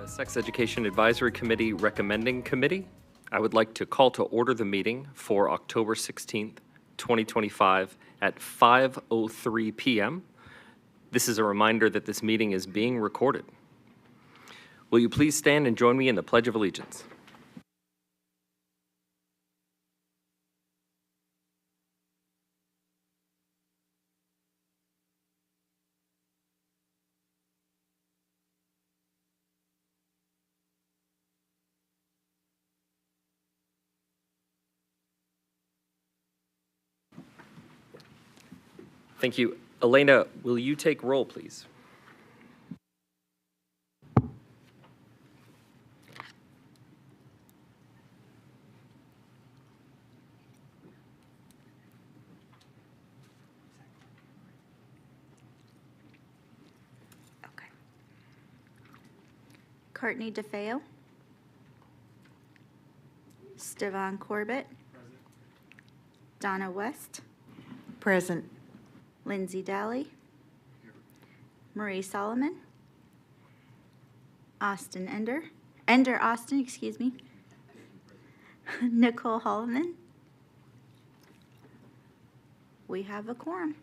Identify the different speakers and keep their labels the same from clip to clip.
Speaker 1: the Sex Education Advisory Committee Recommending Committee. I would like to call to order the meeting for October 16th, 2025 at 5:03 p.m. This is a reminder that this meeting is being recorded. Will you please stand and join me in the Pledge of Allegiance? Thank you. Elena, will you take roll, please?
Speaker 2: Okay. Courtney DeFeo. Stevan Corbett. Present. Donna West.
Speaker 3: Present.
Speaker 2: Lindsay Daly. Marie Solomon. Austin Ender Austin, excuse me. Nicole Holloman. We have a quorum.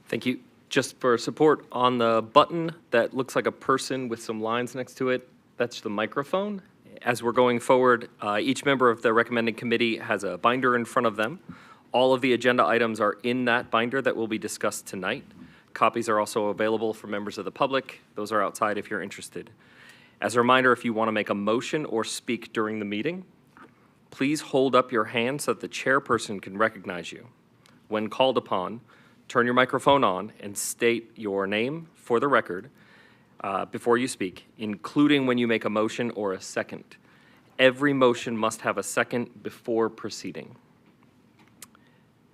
Speaker 1: Thank you. Just for support, on the button that looks like a person with some lines next to it, that's the microphone. As we're going forward, each member of the recommending committee has a binder in front of them. All of the agenda items are in that binder that will be discussed tonight. Copies are also available for members of the public. Those are outside if you're interested. As a reminder, if you want to make a motion or speak during the meeting, please hold up your hand so that the chairperson can recognize you. When called upon, turn your microphone on and state your name for the record before you speak, including when you make a motion or a second. Every motion must have a second before proceeding.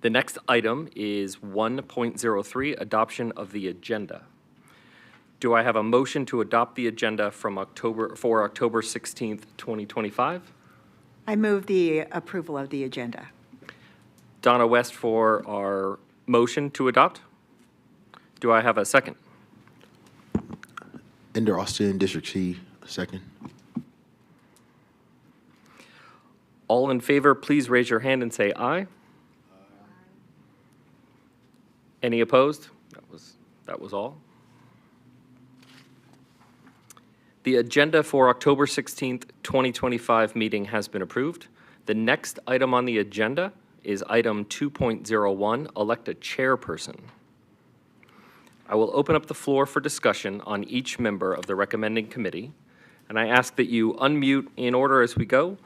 Speaker 1: The next item is 1.03, adoption of the agenda. Do I have a motion to adopt the agenda for October 16th, 2025?
Speaker 3: I move the approval of the agenda.
Speaker 1: Donna West for our motion to adopt. Do I have a second?
Speaker 4: Ender Austin, District C, second.
Speaker 1: All in favor, please raise your hand and say aye. Any opposed? That was all. The agenda for October 16th, 2025 meeting has been approved. The next item on the agenda is item 2.01, elect a chairperson. I will open up the floor for discussion on each member of the recommending committee, and I ask that you unmute in order as we go,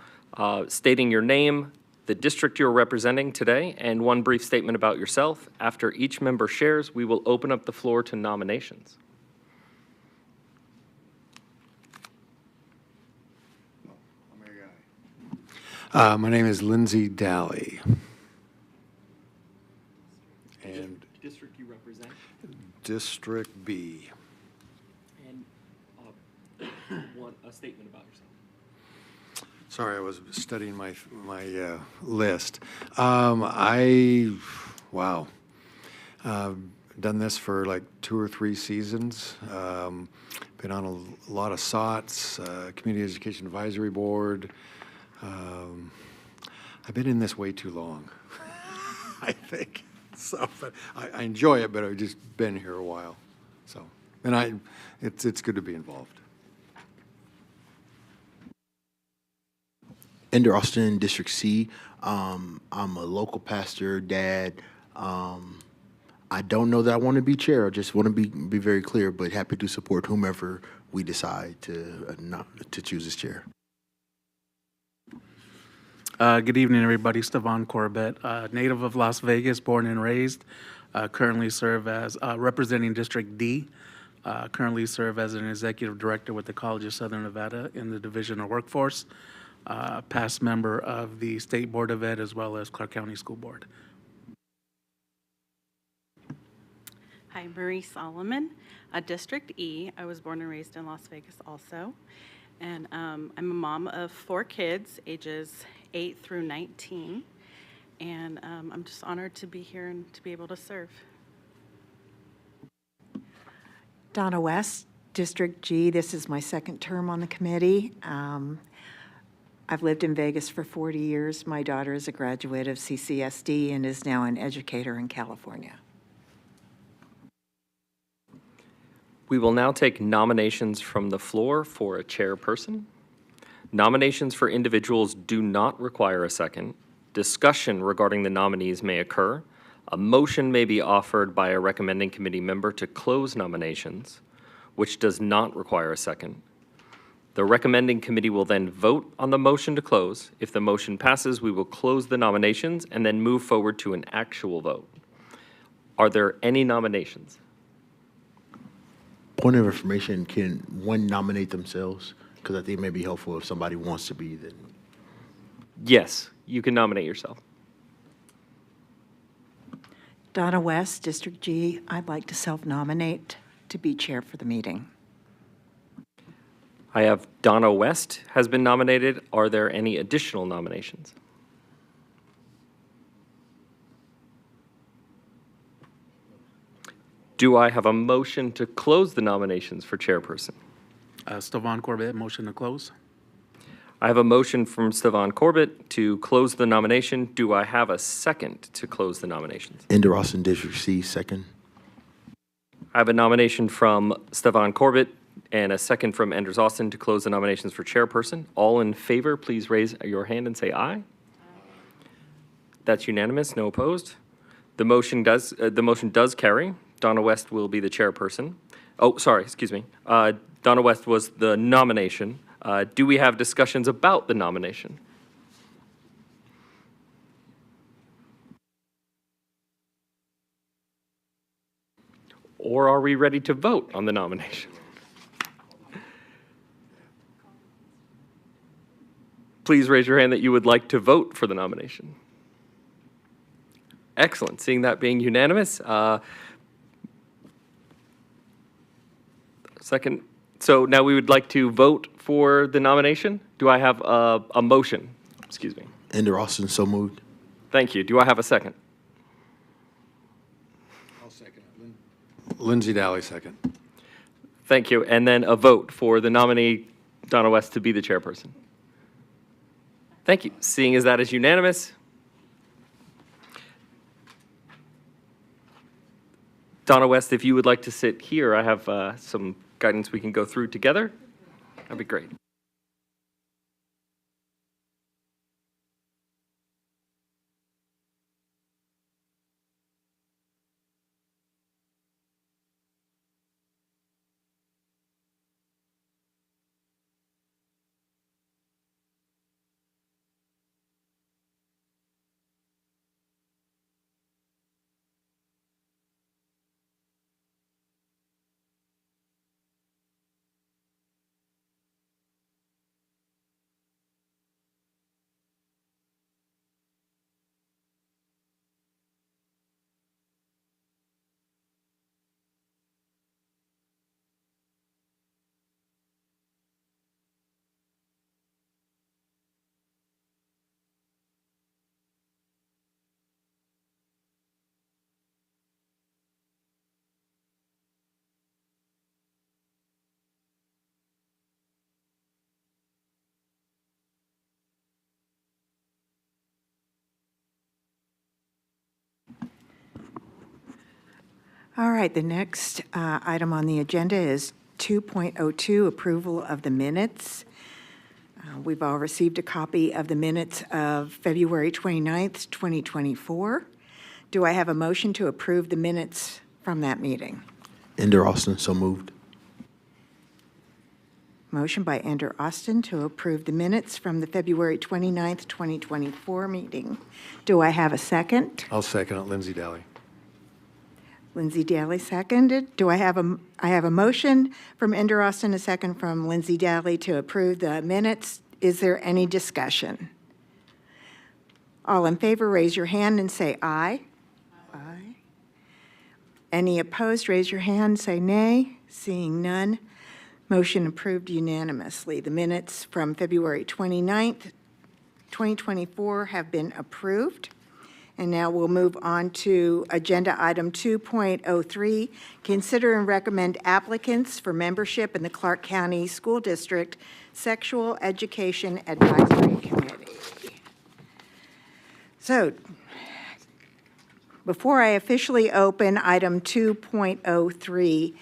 Speaker 1: stating your name, the district you're representing today, and one brief statement about yourself. After each member shares, we will open up the floor to nominations.
Speaker 5: My name is Lindsay Daly. And
Speaker 1: District you represent?
Speaker 5: District B.
Speaker 1: And a statement about yourself.
Speaker 5: Sorry, I was studying my list. Done this for like 2 or 3 seasons. Been on a lot of SOTs, Community Education Advisory Board. I've been in this way too long, I think. So, but I enjoy it, but I've just been here a while. So, and it's good to be involved.
Speaker 4: Ender Austin, District C. I'm a local pastor, dad. I don't know that I want to be chair. I just want to be very clear, but happy to support whomever we decide to choose as chair.
Speaker 6: Good evening, everybody. Stevan Corbett, native of Las Vegas, born and raised. Currently serve as representing District D. Currently serve as an executive director with the College of Southern Nevada in the Division of Workforce. Past member of the State Board of Ed as well as Clark County School Board.
Speaker 7: Hi, Marie Solomon, District E. I was born and raised in Las Vegas also. And I'm a mom of 4 kids, ages 8 through 19. And I'm just honored to be here and to be able to serve.
Speaker 3: Donna West, District G, this is my second term on the committee. I've lived in Vegas for 40 years. My daughter is a graduate of CCSD and is now an educator in California.
Speaker 1: We will now take nominations from the floor for a chairperson. Nominations for individuals do not require a second. Discussion regarding the nominees may occur. A motion may be offered by a recommending committee member to close nominations, which does not require a second. The recommending committee will then vote on the motion to close. If the motion passes, we will close the nominations and then move forward to an actual vote. Are there any nominations?
Speaker 4: Point of information, can one nominate themselves? Because I think it may be helpful if somebody wants to be, then.
Speaker 1: Yes, you can nominate yourself.
Speaker 3: Donna West, District G, I'd like to self-nominate to be chair for the meeting.
Speaker 1: I have Donna West has been nominated. Are there any additional nominations? Do I have a motion to close the nominations for chairperson?
Speaker 6: Stevan Corbett, motion to close.
Speaker 1: I have a motion from Stevan Corbett to close the nomination. Do I have a second to close the nominations?
Speaker 4: Ender Austin, District C, second.
Speaker 1: I have a nomination from Stevan Corbett and a second from Enders Austin to close the nominations for chairperson. All in favor, please raise your hand and say aye. That's unanimous, no opposed. The motion does carry. Donna West will be the chairperson. Oh, sorry, excuse me. Donna West was the nomination. Do we have discussions about the nomination? Or are we ready to vote on the nomination? Please raise your hand that you would like to vote for the nomination. Excellent. Seeing that being unanimous. Second. So now we would like to vote for the nomination. Do I have a motion? Excuse me.
Speaker 4: Ender Austin, so moved.
Speaker 1: Thank you. Do I have a second?
Speaker 5: I'll second it. Lindsay Daly, second.
Speaker 1: Thank you. And then a vote for the nominee, Donna West, to be the chairperson. Thank you. Seeing as that is unanimous. Donna West, if you would like to sit here, I have some guidance we can go through together. That'd be great.
Speaker 3: All right, the next item on the agenda is 2.02, approval of the minutes. We've all received a copy of the minutes of February 29th, 2024. Do I have a motion to approve the minutes from that meeting?
Speaker 4: Ender Austin, so moved.
Speaker 3: Motion by Ender Austin to approve the minutes from the February 29th, 2024 meeting. Do I have a second?
Speaker 5: I'll second it. Lindsay Daly.
Speaker 3: Lindsay Daly seconded. Do I have a motion from Ender Austin, a second from Lindsay Daly to approve the minutes? Is there any discussion? All in favor, raise your hand and say aye. Aye. Any opposed, raise your hand and say nay. Seeing none, motion approved unanimously. The minutes from February 29th, 2024 have been approved. And now we'll move on to Agenda Item 2.03, consider and recommend applicants for membership in the Clark County School District Sexual Education Advisory Committee. So, before I officially open item 2.03,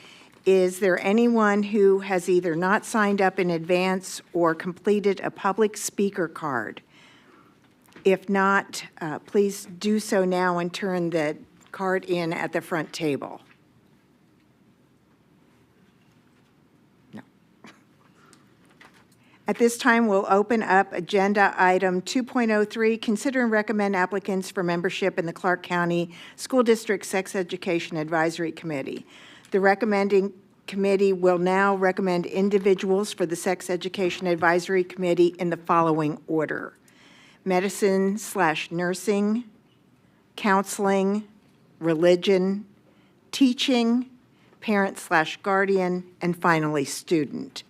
Speaker 3: is there anyone who has either not signed up in advance or completed a public speaker card? If not, please do so now and turn the card in at the front table. No. At this time, we'll open up Agenda Item 2.03, consider and recommend applicants for membership in the Clark County School District Sex Education Advisory Committee. The recommending committee will now recommend individuals for the Sex Education Advisory Committee in the following order: medicine/nursing, counseling, religion, teaching, parent/guardian, and finally, student.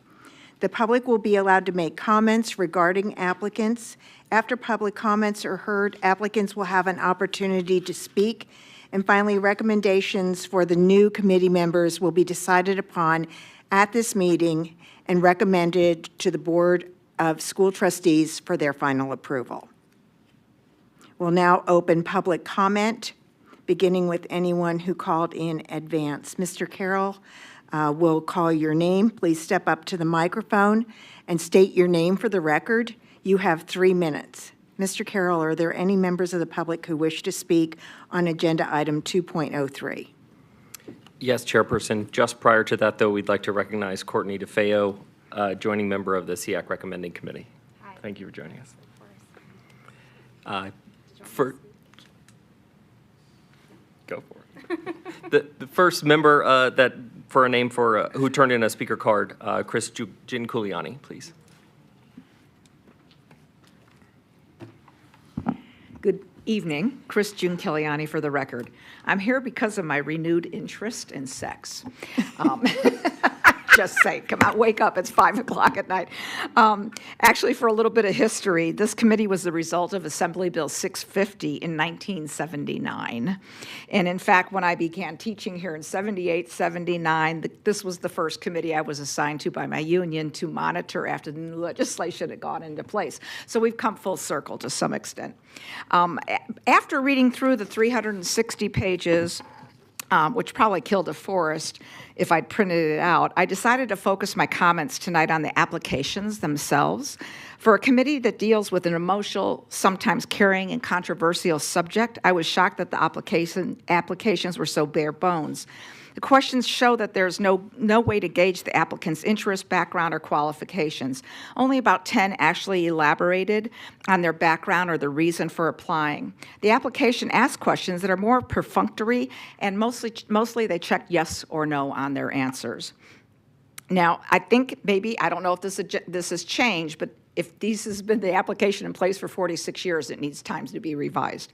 Speaker 3: The public will be allowed to make comments regarding applicants. After public comments are heard, applicants will have an opportunity to speak. And finally, recommendations for the new committee members will be decided upon at this meeting and recommended to the Board of School Trustees for their final approval. We'll now open public comment, beginning with anyone who called in advance. Mr. Carroll, will call your name. Please step up to the microphone and state your name for the record. You have 3 minutes. Mr. Carroll, are there any members of the public who wish to speak on Agenda Item 2.03?
Speaker 1: Yes, Chairperson. Just prior to that, though, we'd like to recognize Courtney DeFeo, joining member of the SEAC Recommending Committee.
Speaker 2: Hi.
Speaker 1: Thank you for joining us. Go for it. The first member that for a name for who turned in a speaker card, Chris Gianculiani, please.
Speaker 8: Good evening. Chris Gianculiani for the record. I'm here because of my renewed interest in sex. Just say, come out, wake up, it's 5 o'clock at night. Actually, for a little bit of history, this committee was the result of Assembly Bill 650 in 1979. And in fact, when I began teaching here in 78, 79, this was the first committee I was assigned to by my union to monitor after the new legislation had gone into place. So we've come full circle to some extent. After reading through the 360 pages, which probably killed a forest if I'd printed it out, I decided to focus my comments tonight on the applications themselves. For a committee that deals with an emotional, sometimes caring and controversial subject, I was shocked that the applications were so bare bones. The questions show that there's no way to gauge the applicant's interest, background, or qualifications. Only about 10 actually elaborated on their background or the reason for applying. The application asks questions that are more perfunctory, and mostly they check yes or no on their answers. Now, I think maybe, I don't know if this has changed, but if this has been the application in place for 46 years, it needs time to be revised.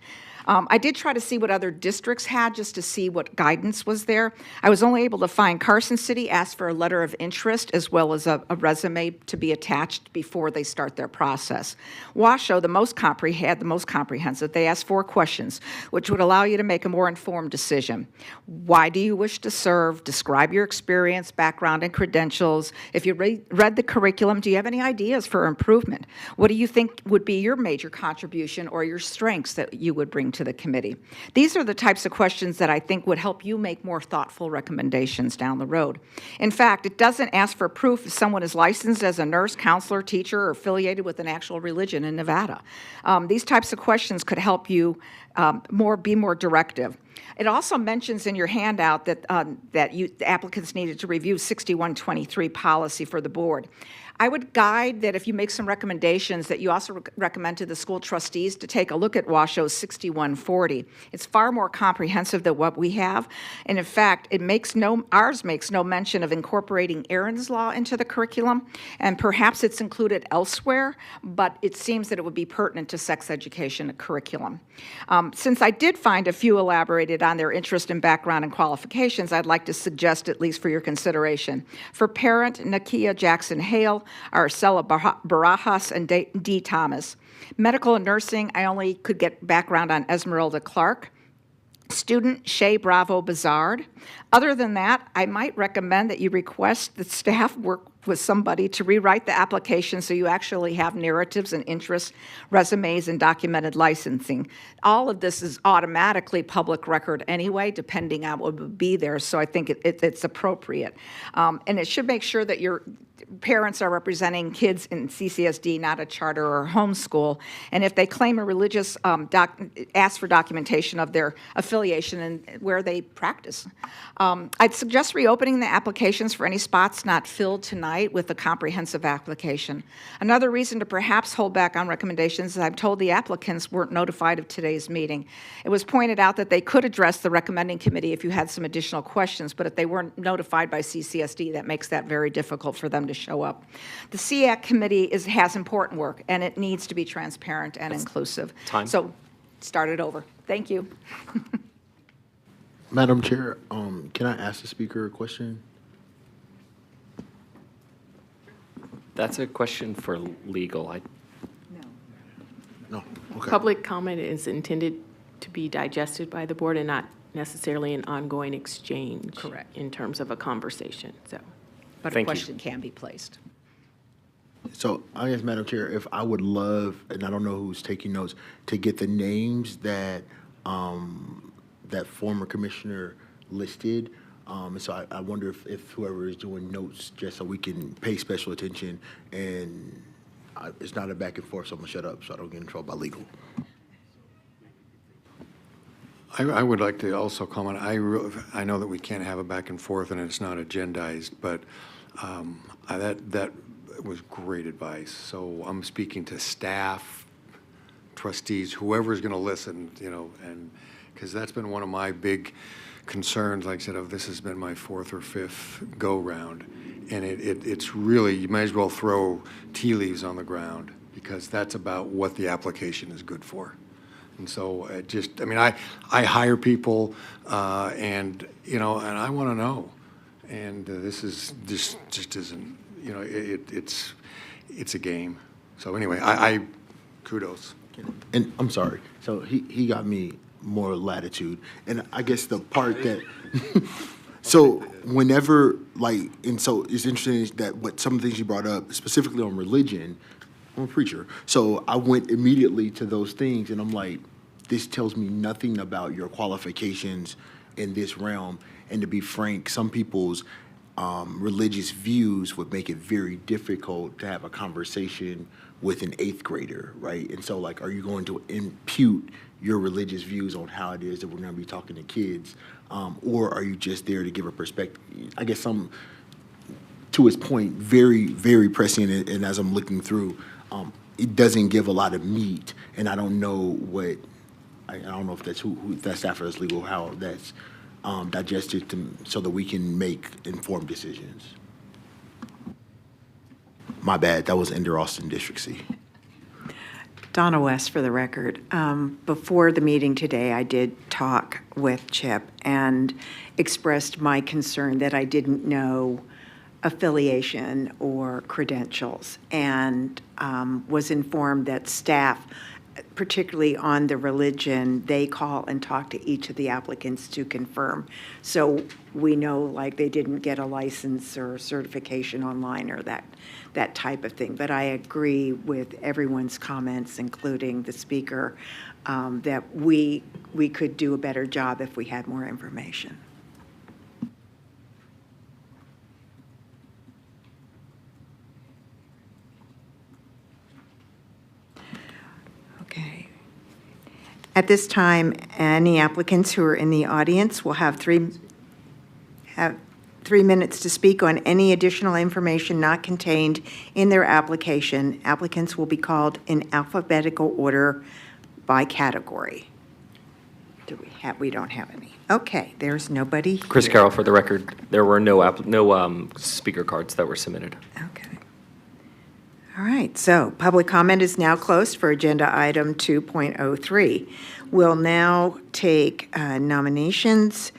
Speaker 8: I did try to see what other districts had just to see what guidance was there. I was only able to find Carson City asked for a letter of interest as well as a resume to be attached before they start their process. Washoe, had the most comprehensive. They asked 4 questions, which would allow you to make a more informed decision. Why do you wish to serve? Describe your experience, background, and credentials. If you read the curriculum, do you have any ideas for improvement? What do you think would be your major contribution or your strengths that you would bring to the committee? These are the types of questions that I think would help you make more thoughtful recommendations down the road. In fact, it doesn't ask for proof if someone is licensed as a nurse, counselor, teacher, or affiliated with an actual religion in Nevada. These types of questions could help you be more directive. It also mentions in your handout that the applicants needed to review 6123 policy for the board. I would guide that if you make some recommendations, that you also recommend to the school trustees to take a look at Washoe's 6140. It's far more comprehensive than what we have, and in fact, ours makes no mention of incorporating Aaron's Law into the curriculum, and perhaps it's included elsewhere, but it seems that it would be pertinent to sex education curriculum. Since I did find a few elaborated on their interest and background and qualifications, I'd like to suggest, at least for your consideration. For parent, Nakia Jackson Hale, Araceli Barajas, and D. Thomas. Medical and nursing, I only could get background on Esmeralda Clark. Student, Shay Bravo Bizard. Other than that, I might recommend that you request that staff work with somebody to rewrite the application so you actually have narratives and interests, resumes, and documented licensing. All of this is automatically public record anyway, depending on what would be there, so I think it's appropriate. And it should make sure that your parents are representing kids in CCSD, not a charter or homeschool. And if they claim a religious, ask for documentation of their affiliation and where they practice. I'd suggest reopening the applications for any spots not filled tonight with a comprehensive application. Another reason to perhaps hold back on recommendations is I'm told the applicants weren't notified of today's meeting. It was pointed out that they could address the recommending committee if you had some additional questions, but if they weren't notified by CCSD, that makes that very difficult for them to show up. The SEAC committee has important work, and it needs to be transparent and inclusive.
Speaker 1: time.
Speaker 8: So start it over. Thank you.
Speaker 4: Madam Chair, can I ask the speaker a question?
Speaker 1: That's a question for legal.
Speaker 4: No, okay.
Speaker 9: Public comment is intended to be digested by the board and not necessarily an ongoing exchange.
Speaker 8: Correct.
Speaker 9: In terms of a conversation, so.
Speaker 8: But a
Speaker 1: Thank you.
Speaker 8: question can be placed.
Speaker 4: So I guess, Madam Chair, if I would love, and I don't know who's taking notes, to get the names that that former commissioner listed. And so I wonder if whoever is doing notes, just so we can pay special attention, and it's not a back and forth, so I'm gonna shut up so I don't get in trouble by legal.
Speaker 5: I would like to also comment, I know that we can't have a back and forth and it's not agendized, but that was great advice. So I'm speaking to staff, trustees, whoever's going to listen, and because that's been one of my big concerns, like I said, this has been my fourth or fifth go-round. And it's really, you might as well throw tea leaves on the ground because that's about what the application is good for. And so I hire people, and I want to know. And this just isn't, it's a game. So anyway, I kudos.
Speaker 4: And I'm sorry, so he got me more latitude. And I guess the part that, so whenever, and so it's interesting that what some of the things you brought up, specifically on religion, I'm a preacher. So I went immediately to those things and I'm like, this tells me nothing about your qualifications in this realm. And to be frank, some people's religious views would make it very difficult to have a conversation with an 8th grader, right? And so, are you going to impute your religious views on how it is that we're going to be talking to kids? Or are you just there to give a perspective? I guess to his point, very, very prescient, and as I'm looking through, it doesn't give a lot of meat, and I don't know what, I don't know if that's who that staff is legal, how that's digested so that we can make informed decisions. My bad, that was Ender Austin, District C.
Speaker 3: Donna West, for the record. Before the meeting today, I did talk with Chip and expressed my concern that I didn't know affiliation or credentials, and was informed that staff, particularly on the religion, they call and talk to each of the applicants to confirm. So we know, they didn't get a license or certification online or that type of thing. But I agree with everyone's comments, including the speaker, that we could do a better job if we had more information. Okay. At this time, any applicants who are in the audience will have 3 minutes to speak on any additional information not contained in their application. Applicants will be called in alphabetical order by category. We don't have any. Okay, there's nobody
Speaker 1: Chris
Speaker 3: here.
Speaker 1: Carroll, for the record, there were no speaker cards that were submitted.
Speaker 3: Okay. All right, so public comment is now closed for agenda item 2.03. We'll now take nominations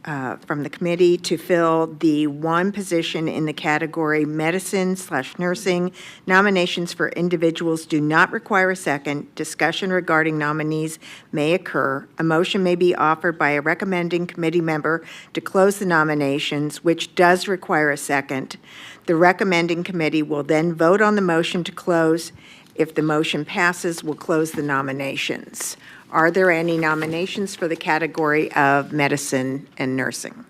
Speaker 3: from the committee to fill the one position in the category medicine/nursing. Nominations for individuals do not require a second. Discussion regarding nominees may occur. A motion may be offered by a recommending committee member to close the nominations, which does require a second. The recommending committee will then vote on the motion to close. If the motion passes, we'll close the nominations. Are there any nominations for the category of medicine and nursing?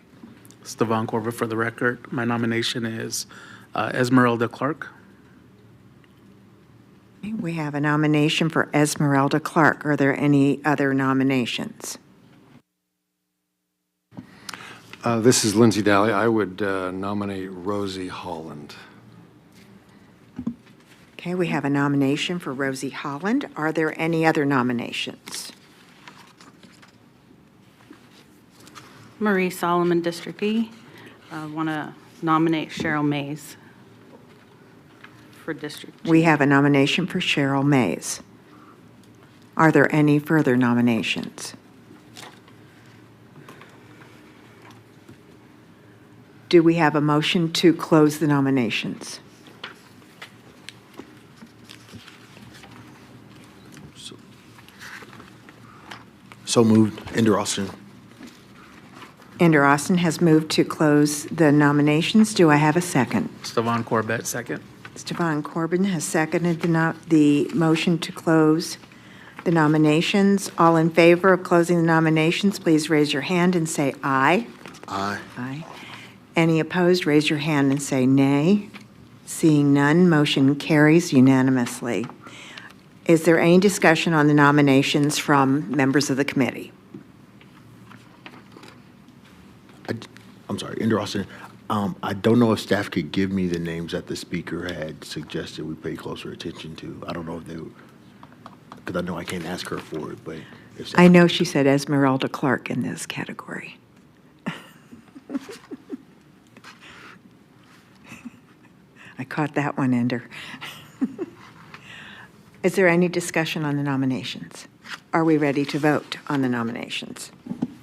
Speaker 6: Stevan Corbett for the record. My nomination is Esmeralda Clark.
Speaker 3: We have a nomination for Esmeralda Clark. Are there any other nominations?
Speaker 5: This is Lindsay Daly. I would nominate Rosie Holland.
Speaker 3: Okay, we have a nomination for Rosie Holland. Are there any other nominations?
Speaker 7: Marie Solomon, District E. I want to nominate Cheryl Mays for District G.
Speaker 3: We have a nomination for Cheryl Mays. Are there any further nominations? Do we have a motion to close the nominations?
Speaker 4: So moved. Ender Austin.
Speaker 3: Ender Austin has moved to close the nominations. Do I have a second?
Speaker 6: Stevan Corbett, second.
Speaker 3: Stevan Corbin has seconded the motion to close the nominations. All in favor of closing the nominations, please raise your hand and say aye.
Speaker 4: Aye.
Speaker 3: Aye. Any opposed, raise your hand and say nay. Seeing none, motion carries unanimously. Is there any discussion on the nominations from members of the committee?
Speaker 4: I'm sorry, Ender Austin. I don't know if staff could give me the names that the speaker had suggested we pay closer attention to. I don't know if they, because I know I can't ask her for it, but if staff
Speaker 3: I know she said Esmeralda Clark in this category. I caught that one, Ender. Is there any discussion on the nominations? Are we ready to vote on the nominations?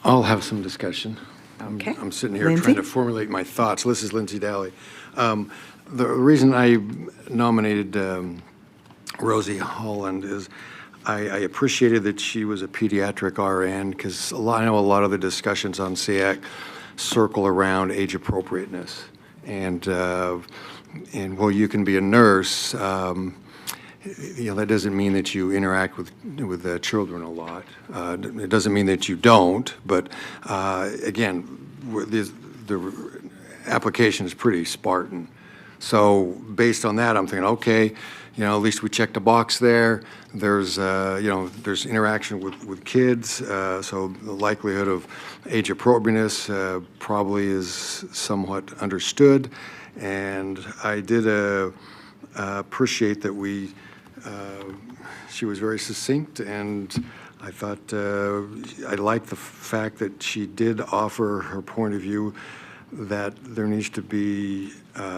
Speaker 5: I'll have some discussion.
Speaker 3: Okay.
Speaker 5: I'm sitting here
Speaker 3: Lindsay?
Speaker 5: trying to formulate my thoughts. This is Lindsay Daly. The reason I nominated Rosie Holland is I appreciated that she was a pediatric RN because I know a lot of the discussions on SEAC circle around age appropriateness. And while you can be a nurse, that doesn't mean that you interact with children a lot. It doesn't mean that you don't, but again, the application is pretty Spartan. So based on that, I'm thinking, okay, at least we checked a box there. There's there's interaction with kids, so the likelihood of age appropriateness probably is somewhat understood. And I did appreciate that she was very succinct, and I thought I liked the fact that she did offer her point of view that there needs to be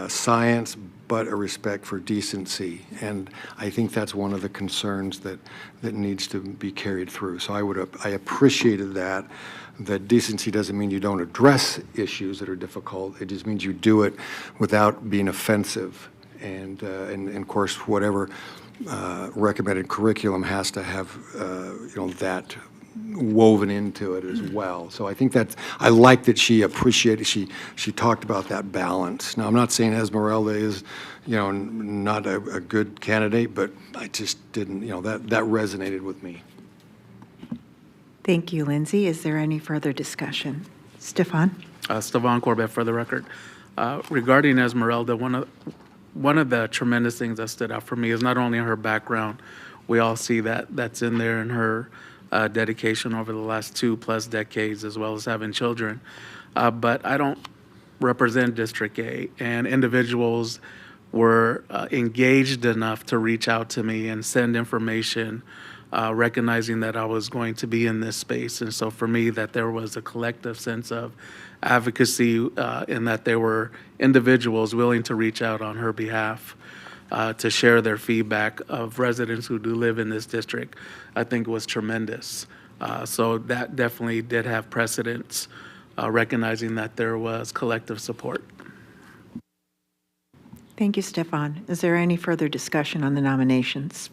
Speaker 5: science, but a respect for decency. And I think that's one of the concerns that needs to be carried through. So I appreciated that decency doesn't mean you don't address issues that are difficult. It just means you do it without being offensive. And of course, whatever recommended curriculum has to have, that woven into it as well. So I think I like that she appreciated, she talked about that balance. Now, I'm not saying Esmeralda is, not a good candidate, but I just didn't, that resonated with me.
Speaker 3: Thank you, Lindsay. Is there any further discussion? Stefan?
Speaker 6: Stevan Corbett for the record. Regarding Esmeralda, one of the tremendous things that stood out for me is not only her background, we all see that's in there in her dedication over the last 2+ decades, as well as having children. But I don't represent District A, and individuals were engaged enough to reach out to me and send information, recognizing that I was going to be in this space. And so for me, that there was a collective sense of advocacy in that there were individuals willing to reach out on her behalf to share their feedback of residents who do live in this district, I think was tremendous. So that definitely did have precedence, recognizing that there was collective support.
Speaker 3: Thank you, Stefan. Is there any further discussion on the nominations?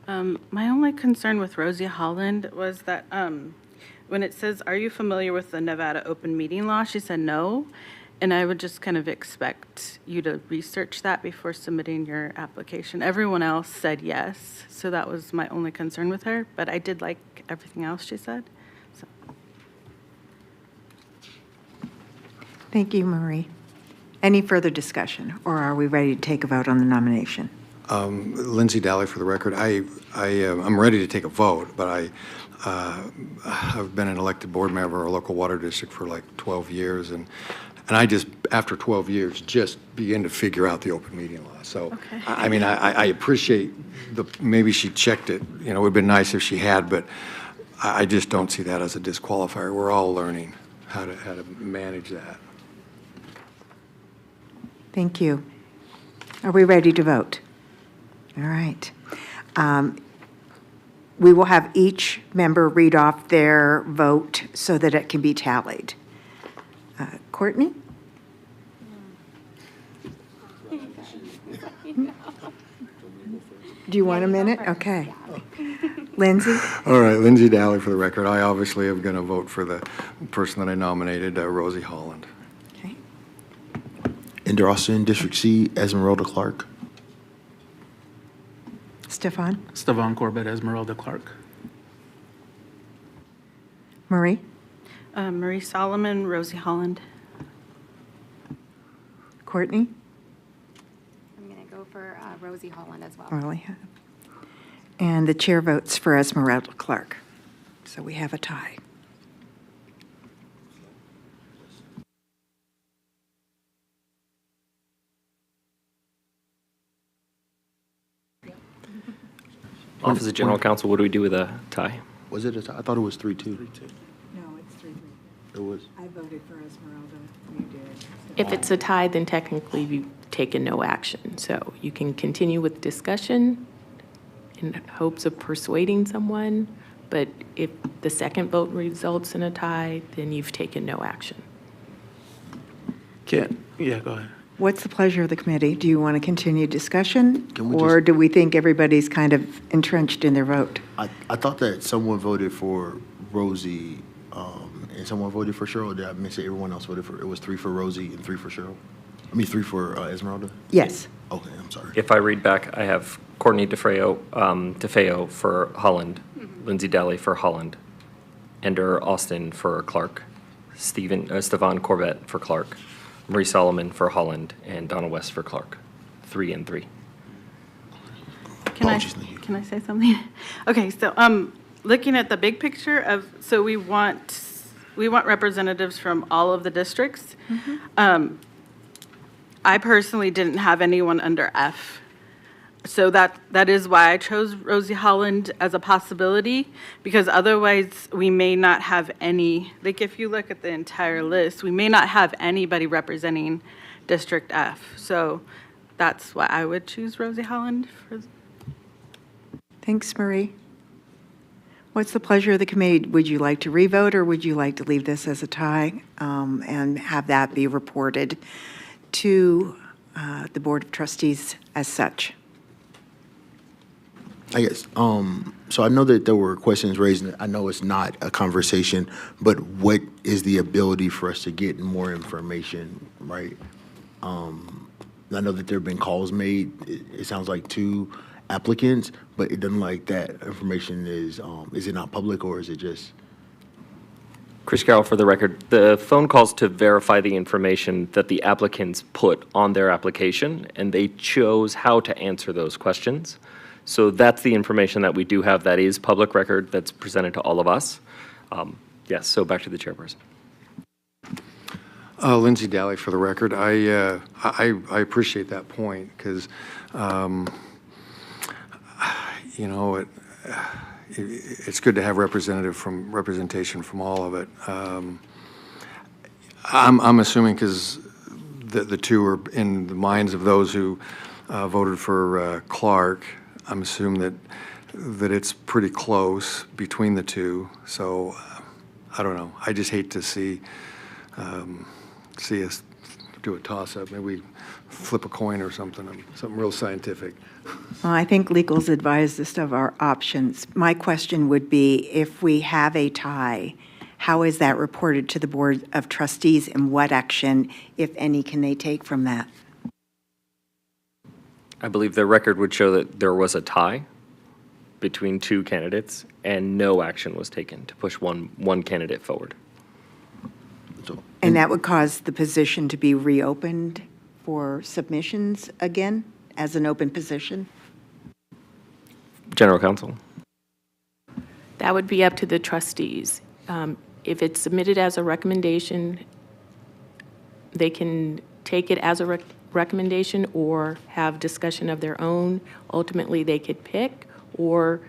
Speaker 7: My only concern with Rosie Holland was that when it says, "Are you familiar with the Nevada open meeting law?" She said no. And I would just kind of expect you to research that before submitting your application. Everyone else said yes, so that was my only concern with her, but I did like everything else she said. So.
Speaker 3: Thank you, Marie. Any further discussion, or are we ready to take a vote on the nomination?
Speaker 5: Lindsay Daly, for the record, I'm ready to take a vote, but I've been an elected board member of a local water district for like 12 years, and I just, after 12 years, just begin to figure out the open meeting law. So,
Speaker 7: Okay.
Speaker 5: I mean, I appreciate maybe she checked it, you know, it would have been nice if she had, but I just don't see that as a disqualifier. We're all learning how to manage that.
Speaker 3: Thank you. Are we ready to vote? All right. We will have each member read off their vote so that it can be tallied. Courtney? Do you want a minute? Okay. Lindsay?
Speaker 5: All right, Lindsay Daly, for the record. I obviously am going to vote for the person that I nominated, Rosie Holland.
Speaker 3: Okay.
Speaker 4: Ender Austin, District C, Esmeralda Clark.
Speaker 3: Stefan?
Speaker 6: Stevan Corbett, Esmeralda Clark.
Speaker 3: Marie?
Speaker 7: Marie Solomon, Rosie Holland.
Speaker 3: Courtney?
Speaker 10: I'm going to go for Rosie Holland as well.
Speaker 3: Really? And the chair votes for Esmeralda Clark. So we have a tie.
Speaker 1: Office of General Counsel, what do we do with a tie?
Speaker 4: Was it a tie? I thought it was 3-2.
Speaker 3: No, it's 3-3.
Speaker 4: It was.
Speaker 3: I voted for Esmeralda. You did.
Speaker 9: If it's a tie, then technically you've taken no action. So you can continue with discussion in hopes of persuading someone, but if the second vote results in a tie, then you've taken no action.
Speaker 6: Yeah, go ahead.
Speaker 3: What's the pleasure of the committee? Do you want to continue discussion?
Speaker 4: Can we
Speaker 3: Or
Speaker 4: just-
Speaker 3: do we think everybody's kind of entrenched in their vote?
Speaker 4: I thought that someone voted for Rosie, and someone voted for Cheryl. Did I miss it? Everyone else voted for, it was 3 for Rosie and 3 for Cheryl? I mean, 3 for Esmeralda?
Speaker 3: Yes.
Speaker 4: Okay, I'm sorry.
Speaker 1: If I read back, I have Courtney DeFeo for Holland, Lindsay Daly for Holland, Ender Austin for Clark, Stevan Corbett for Clark, Marie Solomon for Holland, and Donna West for Clark. 3 and 3.
Speaker 4: Apologies, Nikki.
Speaker 7: Can I say something? Okay, so looking at the big picture of, so we want representatives from all of the districts. I personally didn't have anyone under F. So that is why I chose Rosie Holland as a possibility, because otherwise we may not have any, like if you look at the entire list, we may not have anybody representing District F. So that's why I would choose Rosie Holland for.
Speaker 3: Thanks, Marie. What's the pleasure of the committee? Would you like to revote, or would you like to leave this as a tie and have that be reported to the Board of Trustees as such?
Speaker 4: I guess, so I know that there were questions raised, and I know it's not a conversation, but what is the ability for us to get more information, right? I know that there have been calls made, it sounds like 2 applicants, but it doesn't like that information is it not public, or is it just?
Speaker 1: Chris Carroll, for the record, the phone calls to verify the information that the applicants put on their application, and they chose how to answer those questions. So that's the information that we do have that is public record that's presented to all of us. Yes, so back to the chairperson.
Speaker 5: Lindsay Daly, for the record. I appreciate that point because, you know, it's good to have representation from all of it. I'm assuming because the 2 are in the minds of those who voted for Clark. I'm assuming that that it's pretty close between the two. So I don't know. I just hate to see us do a toss-up. Maybe we flip a coin or something real scientific.
Speaker 3: Well, I think legal's advised us of our options. My question would be, if we have a tie, how is that reported to the Board of Trustees, and what action, if any, can they take from that?
Speaker 1: I believe the record would show that there was a tie between two candidates, and no action was taken to push one candidate forward.
Speaker 3: And that would cause the position to be reopened for submissions again, as an open position?
Speaker 1: General Counsel?
Speaker 9: That would be up to the trustees. If it's submitted as a recommendation, they can take it as a recommendation or have discussion of their own. Ultimately, they could pick or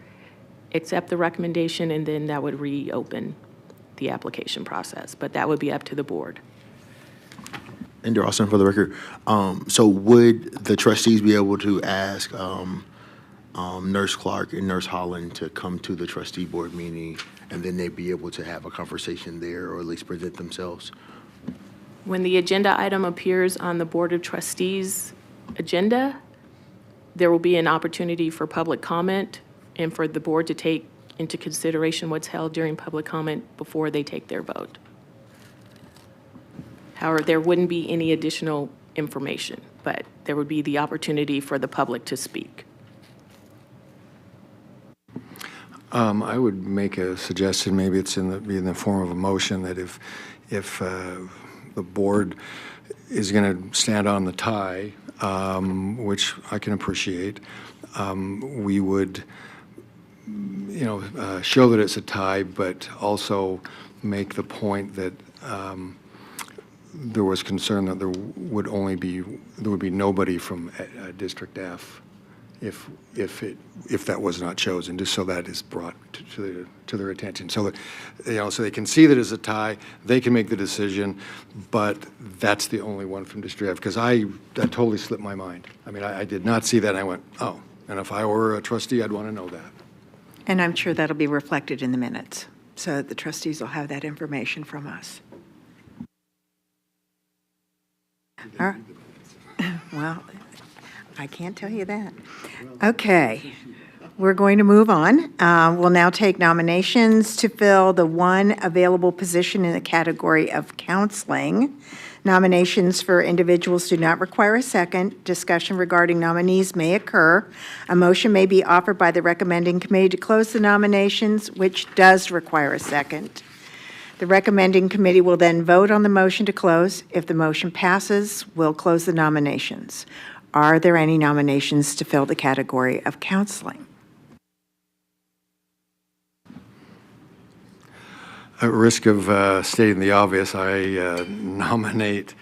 Speaker 9: accept the recommendation, and then that would reopen the application process. But that would be up to the board.
Speaker 4: Ender Austin, for the record. So would the trustees be able to ask Nurse Clark and Nurse Holland to come to the trustee board meeting, and then they'd be able to have a conversation there, or at least present themselves?
Speaker 9: When the agenda item appears on the Board of Trustees agenda, there will be an opportunity for public comment and for the board to take into consideration what's held during public comment before they take their vote. However, there wouldn't be any additional information, but there would be the opportunity for the public to speak.
Speaker 5: I would make a suggestion, maybe it's be in the form of a motion, that if the board is going to stand on the tie, which I can appreciate, we would, show that it's a tie, but also make the point that there was concern that there would be nobody from District F if that was not chosen, just so that is brought to their attention, so that so they can see that it's a tie, they can make the decision, but that's the only one from District F, because that totally slipped my mind. I mean, I did not see that, and I went, oh, and if I were a trustee, I'd want to know that.
Speaker 3: And I'm sure that'll be reflected in the minutes, so that the trustees will have that information from us. All right. Well, I can't tell you that. Okay, we're going to move on. We'll now take nominations to fill the one available position in the category of counseling. Nominations for individuals do not require a second. Discussion regarding nominees may occur. A motion may be offered by the recommending committee to close the nominations, which does require a second. The recommending committee will then vote on the motion to close. If the motion passes, we'll close the nominations. Are there any nominations to fill the category of counseling?
Speaker 5: At risk of stating the obvious, I nominate,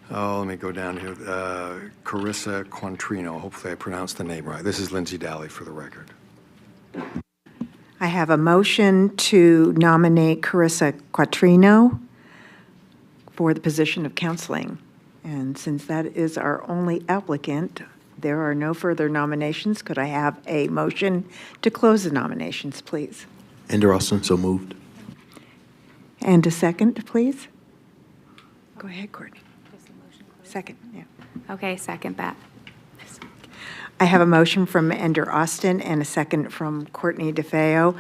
Speaker 5: let me go down here, Carissa Quantrino. Hopefully I pronounced the name right. This is Lindsay Daly, for the record.
Speaker 3: I have a motion to nominate Carissa Quattrino for the position of counseling. And since that is our only applicant, there are no further nominations. Could I have a motion to close the nominations, please?
Speaker 4: Ender Austin, so moved.
Speaker 3: And a second, please? Go ahead, Courtney. Second, yeah.
Speaker 10: Okay, second that.
Speaker 3: I have a motion from Ender Austin and a second from Courtney DeFeo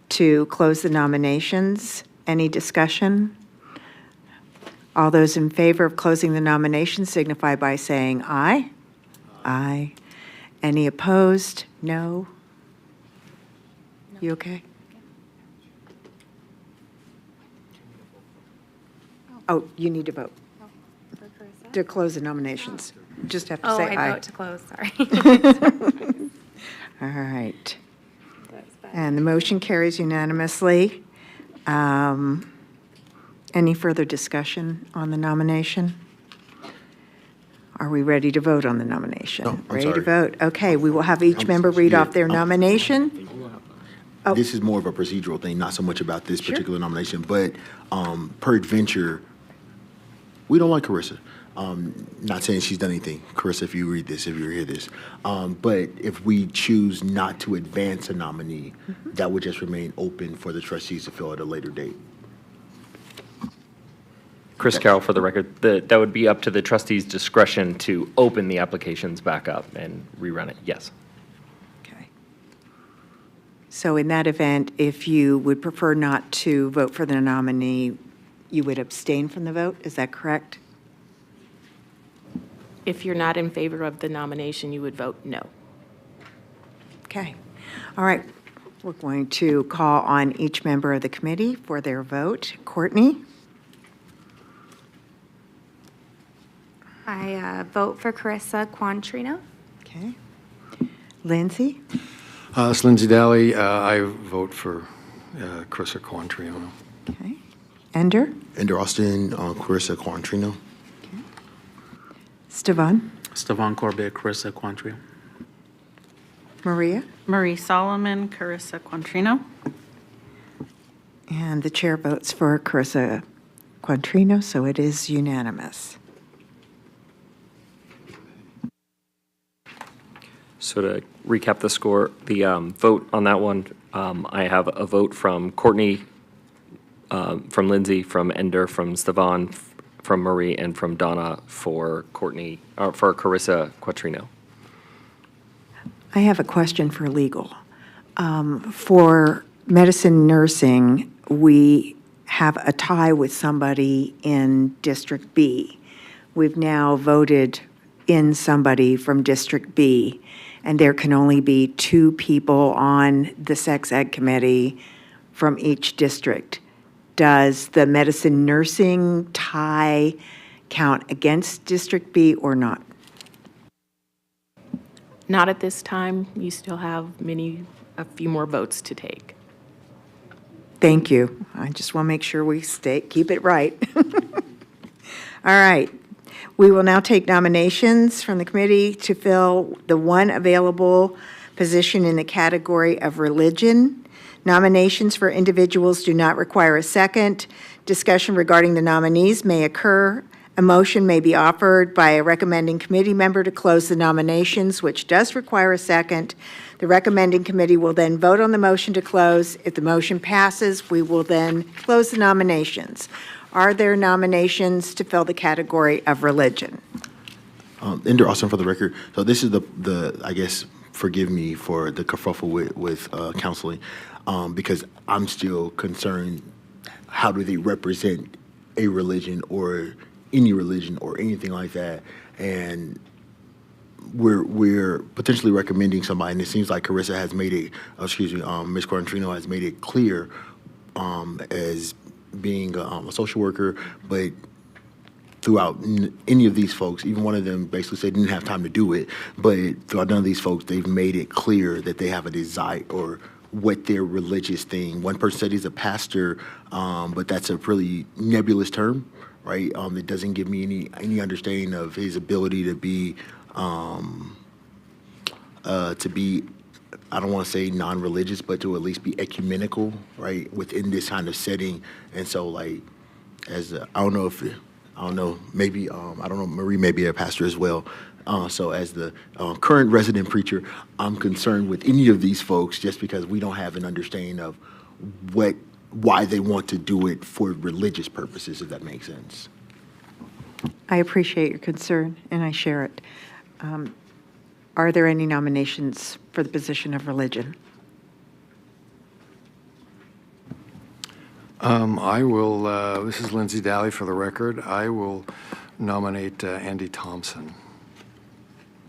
Speaker 3: to close the nominations. Any discussion? All those in favor of closing the nominations signify by saying aye. Aye. Any opposed? No? You okay? Oh, you need to vote to close the nominations. Just have to
Speaker 10: Oh,
Speaker 3: say aye.
Speaker 10: I vote to close, sorry.
Speaker 3: All right. And the motion carries unanimously. Any further discussion on the nomination? Are we ready to vote on the nomination?
Speaker 4: No, I'm
Speaker 3: Ready to
Speaker 4: sorry.
Speaker 3: vote? Okay, we will have each member read off their nomination. Oh.
Speaker 4: This is more of a procedural thing, not so much about this
Speaker 3: Sure.
Speaker 4: particular nomination, but peradventure, we don't like Carissa. Not saying she's done anything. Carissa, if you read this, if you hear this. But if we choose not to advance a nominee, that would just remain open for the trustees to fill at a later date.
Speaker 1: Chris Carroll, for the record, that would be up to the trustees' discretion to open the applications back up and rerun it, yes.
Speaker 3: Okay. So in that event, if you would prefer not to vote for the nominee, you would abstain from the vote, is that correct?
Speaker 9: If you're not in favor of the nomination, you would vote no.
Speaker 3: Okay. All right. We're going to call on each member of the committee for their vote. Courtney?
Speaker 10: I vote for Carissa Quantrino.
Speaker 3: Okay. Lindsay?
Speaker 5: It's Lindsay Daly. I vote for Carissa Quantriano.
Speaker 3: Okay. Ender?
Speaker 4: Ender Austin, Carissa Quantrino.
Speaker 3: Stevan?
Speaker 6: Stevan Corbett, Carissa Quantrill.
Speaker 3: Maria?
Speaker 7: Marie Solomon, Carissa Quantrino.
Speaker 3: And the chair votes for Carissa Quantrino, so it is unanimous.
Speaker 1: So to recap the score, the vote on that one, I have a vote from Courtney, from Lindsay, from Ender, from Stevan, from Marie, and from Donna for Courtney, for Carissa Quattrino.
Speaker 3: I have a question for legal. For medicine nursing, we have a tie with somebody in District B. We've now voted in somebody from District B, and there can only be 2 people on the Sex Ed Committee from each district. Does the medicine nursing tie count against District B or not?
Speaker 9: Not at this time. You still have a few more votes to take.
Speaker 3: Thank you. I just want to make sure we keep it right. All right. We will now take nominations from the committee to fill the one available position in the category of religion. Nominations for individuals do not require a second. Discussion regarding the nominees may occur. A motion may be offered by a recommending committee member to close the nominations, which does require a second. The recommending committee will then vote on the motion to close. If the motion passes, we will then close the nominations. Are there nominations to fill the category of religion?
Speaker 4: Ender Austin, for the record. So this is the I guess, forgive me for the kerfuffle with counseling, because I'm still concerned, how do they represent a religion or any religion or anything like that? And we're potentially recommending somebody, and it seems like Carissa has made it, Ms. Quantrino has made it clear as being a social worker, but throughout any of these folks, even one of them basically said didn't have time to do it, but throughout none of these folks, they've made it clear that they have a desire or what their religious thing. One person said he's a pastor, but that's a really nebulous term, right? It doesn't give me any understanding of his ability to be, I don't want to say non-religious, but to at least be ecumenical, right, within this kind of setting. And so, like, maybe, Marie may be a pastor as well. So as the current resident preacher, I'm concerned with any of these folks just because we don't have an understanding of why they want to do it for religious purposes, if that makes sense.
Speaker 3: I appreciate your concern, and I share it. Are there any nominations for the position of religion?
Speaker 5: I will, this is Lindsay Daly for the record. I will nominate Andy Thompson.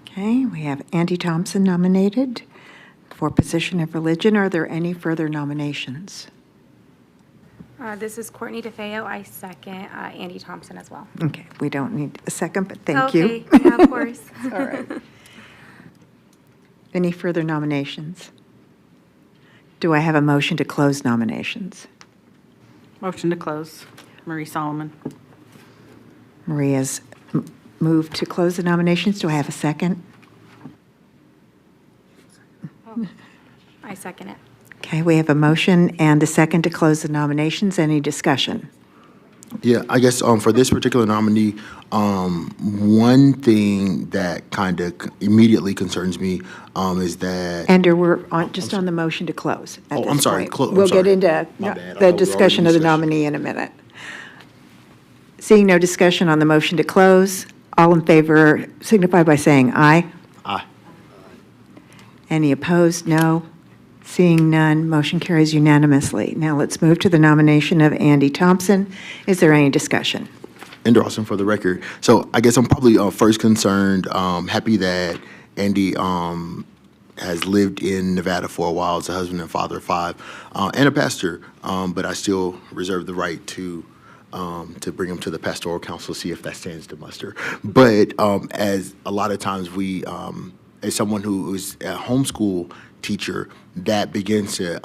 Speaker 3: Okay, we have Andy Thompson nominated for position of religion. Are there any further nominations?
Speaker 10: This is Courtney DeFeo. I second Andy Thompson as well.
Speaker 3: Okay, we don't need a second, but thank you.
Speaker 10: Okay, yeah, of course.
Speaker 3: All right. Any further nominations? Do I have a motion to close nominations?
Speaker 7: Motion to close. Marie Solomon.
Speaker 3: Maria's moved to close the nominations. Do I have a second?
Speaker 10: I second it.
Speaker 3: Okay, we have a motion and a second to close the nominations. Any discussion?
Speaker 4: Yeah, I guess for this particular nominee, one thing that kind of immediately concerns me is that.
Speaker 3: Ender, we're on, just on the motion to close at
Speaker 4: Oh,
Speaker 3: this
Speaker 4: I'm sorry,
Speaker 3: point.
Speaker 4: I'm
Speaker 3: We'll get
Speaker 4: sorry.
Speaker 3: into
Speaker 4: My bad. I thought we
Speaker 3: the
Speaker 4: were
Speaker 3: discussion
Speaker 4: already
Speaker 3: of the
Speaker 4: discussing.
Speaker 3: nominee in a minute. Seeing no discussion on the motion to close, all in favor signify by saying aye.
Speaker 4: Aye.
Speaker 3: Any opposed? No. Seeing none, motion carries unanimously. Now let's move to the nomination of Andy Thompson. Is there any discussion?
Speaker 4: Ender Austin for the record. So I guess I'm probably first concerned, happy that Andy has lived in Nevada for a while as a husband and father of 5 and a pastor, but I still reserve the right to bring him to the pastoral council, see if that stands to muster. But as a lot of times we, as someone who is a homeschool teacher, that begins to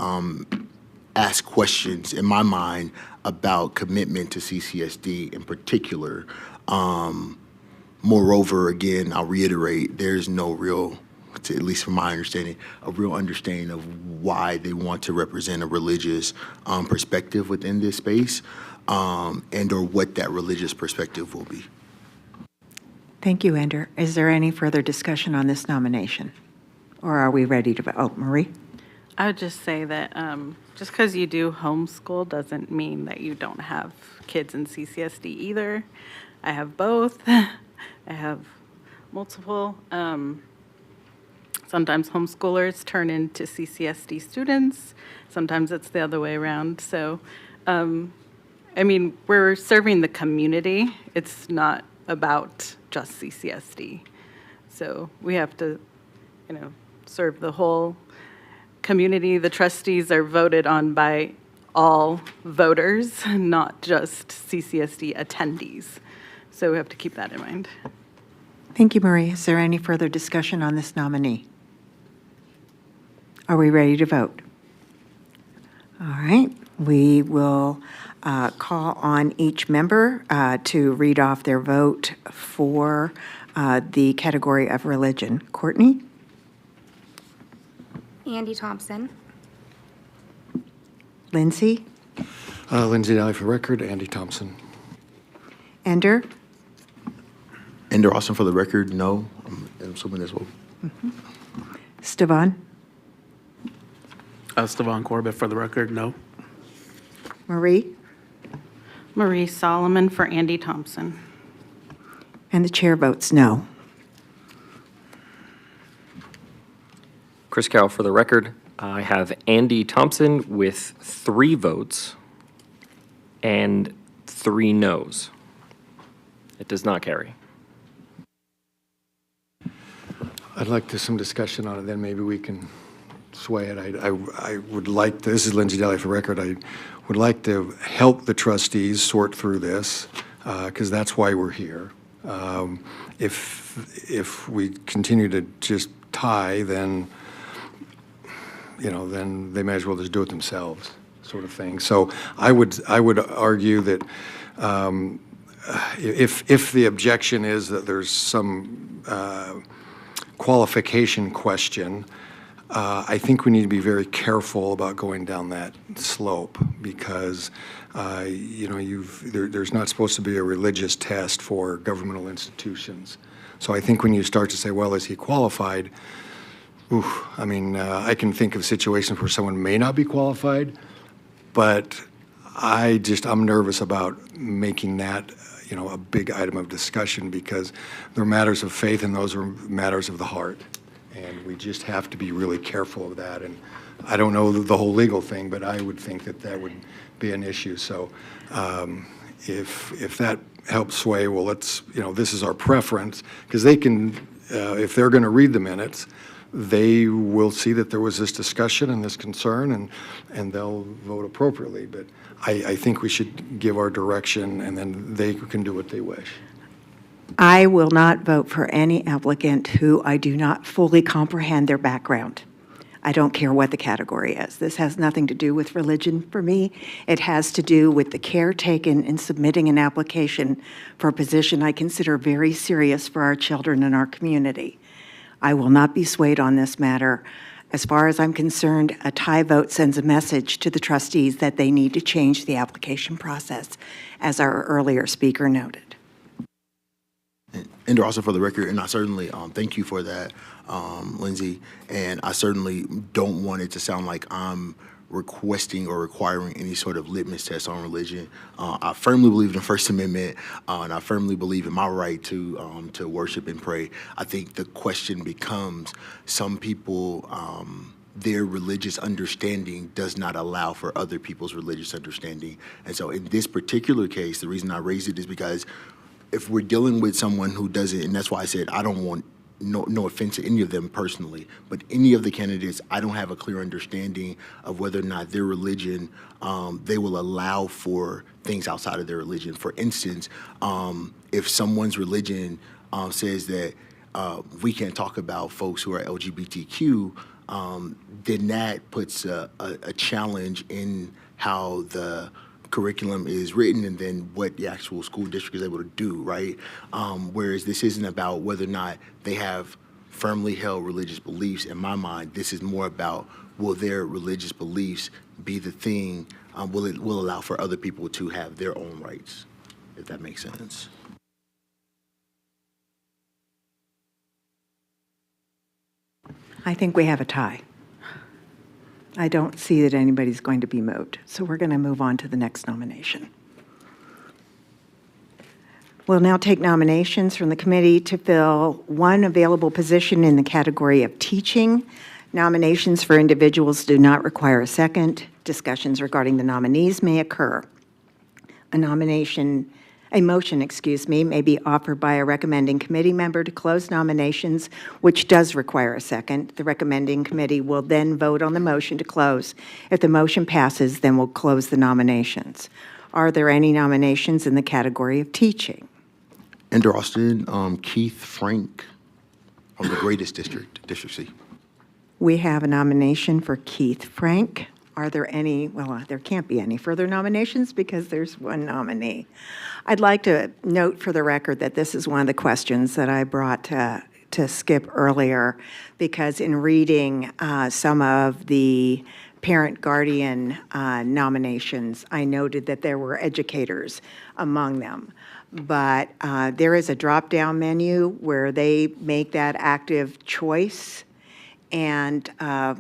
Speaker 4: ask questions in my mind about commitment to CCSD in particular. Moreover, again, I'll reiterate, there's no real, at least from my understanding, a real understanding of why they want to represent a religious perspective within this space, and or what that religious perspective will be.
Speaker 3: Thank you, Ender. Is there any further discussion on this nomination? Or are we ready to vote? Oh, Marie?
Speaker 7: I would just say that just because you do homeschool doesn't mean that you don't have kids in CCSD either. I have both. I have multiple. Sometimes homeschoolers turn into CCSD students. Sometimes it's the other way around. So, I mean, we're serving the community. It's not about just CCSD. So we have to, serve the whole community. The trustees are voted on by all voters, not just CCSD attendees. So we have to keep that in mind.
Speaker 3: Thank you, Marie. Is there any further discussion on this nominee? Are we ready to vote? All right. We will call on each member to read off their vote for the category of religion. Courtney?
Speaker 10: Andy Thompson.
Speaker 3: Lindsay?
Speaker 5: Lindsay Daly for record, Andy Thompson.
Speaker 3: Ender?
Speaker 4: Ender Austin for the record, no. I'm assuming as well.
Speaker 3: Stevan?
Speaker 6: Esteban Corbett for the record, no.
Speaker 3: Marie?
Speaker 7: Marie Solomon for Andy Thompson.
Speaker 3: And the chair votes no.
Speaker 1: Chris Carroll for the record. I have Andy Thompson with 3 votes and 3 noes. It does not carry.
Speaker 5: I'd like some discussion on it, then maybe we can sway it. I would like, this is Lindsay Daly for record, I would like to help the trustees sort through this, because that's why we're here. If we continue to just tie, then, then they may as well just do it themselves, sort of thing. So I would argue that if the objection is that there's some qualification question, I think we need to be very careful about going down that slope because, there's not supposed to be a religious test for governmental institutions. So I think when you start to say, well, is he qualified? I can think of situations where someone may not be qualified, but I'm nervous about making that, a big item of discussion because they're matters of faith and those are matters of the heart. And we just have to be really careful of that. And I don't know the whole legal thing, but I would think that would be an issue. So if that helps sway, well, this is our preference because they can, if they're going to read the minutes, they will see that there was this discussion and this concern and they'll vote appropriately. But I think we should give our direction and then they can do what they wish.
Speaker 3: I will not vote for any applicant who I do not fully comprehend their background. I don't care what the category is. This has nothing to do with religion for me. It has to do with the care taken in submitting an application for a position I consider very serious for our children and our community. I will not be swayed on this matter, As far as I'm concerned, a tie vote sends a message to the trustees that they need to change the application process, as our earlier speaker noted.
Speaker 4: And also for the record, and I certainly thank you for that, Lindsay. And I certainly don't want it to sound like I'm requesting or requiring any sort of litmus test on religion. I firmly believe in the First Amendment, and I firmly believe in my right to worship and pray. I think the question becomes, some people, their religious understanding does not allow for other people's religious understanding. And so in this particular case, the reason I raised it is because if we're dealing with someone who doesn't, and that's why I said I don't want no offense to any of them personally, but any of the candidates, I don't have a clear understanding of whether or not their religion, they will allow for things outside of their religion. For instance, if someone's religion says that we can't talk about folks who are LGBTQ, then that puts a challenge in how the curriculum is written and then what the actual school district is able to do, right? Whereas this isn't about whether or not they have firmly held religious beliefs. In my mind, this is more about, will their religious beliefs be the thing, will allow for other people to have their own rights, if that makes sense.
Speaker 3: I think we have a tie. I don't see that anybody's going to be moved, so we're going to move on to the next nomination. We'll now take nominations from the committee to fill one available position in the category of teaching. Nominations for individuals do not require a second. Discussions regarding the nominees may occur. A motion, may be offered by a recommending committee member to close nominations, which does require a second. The recommending committee will then vote on the motion to close. If the motion passes, then we'll close the nominations. Are there any nominations in the category of teaching?
Speaker 4: Ender Austin, Keith Frank from the greatest district, District C.
Speaker 3: We have a nomination for Keith Frank. Are there any, there can't be any further nominations because there's one nominee. I'd like to note for the record that this is one of the questions that I brought to Skip earlier, because in reading some of the parent-guardian nominations, I noted that there were educators among them. But there is a drop-down menu where they make that active choice. And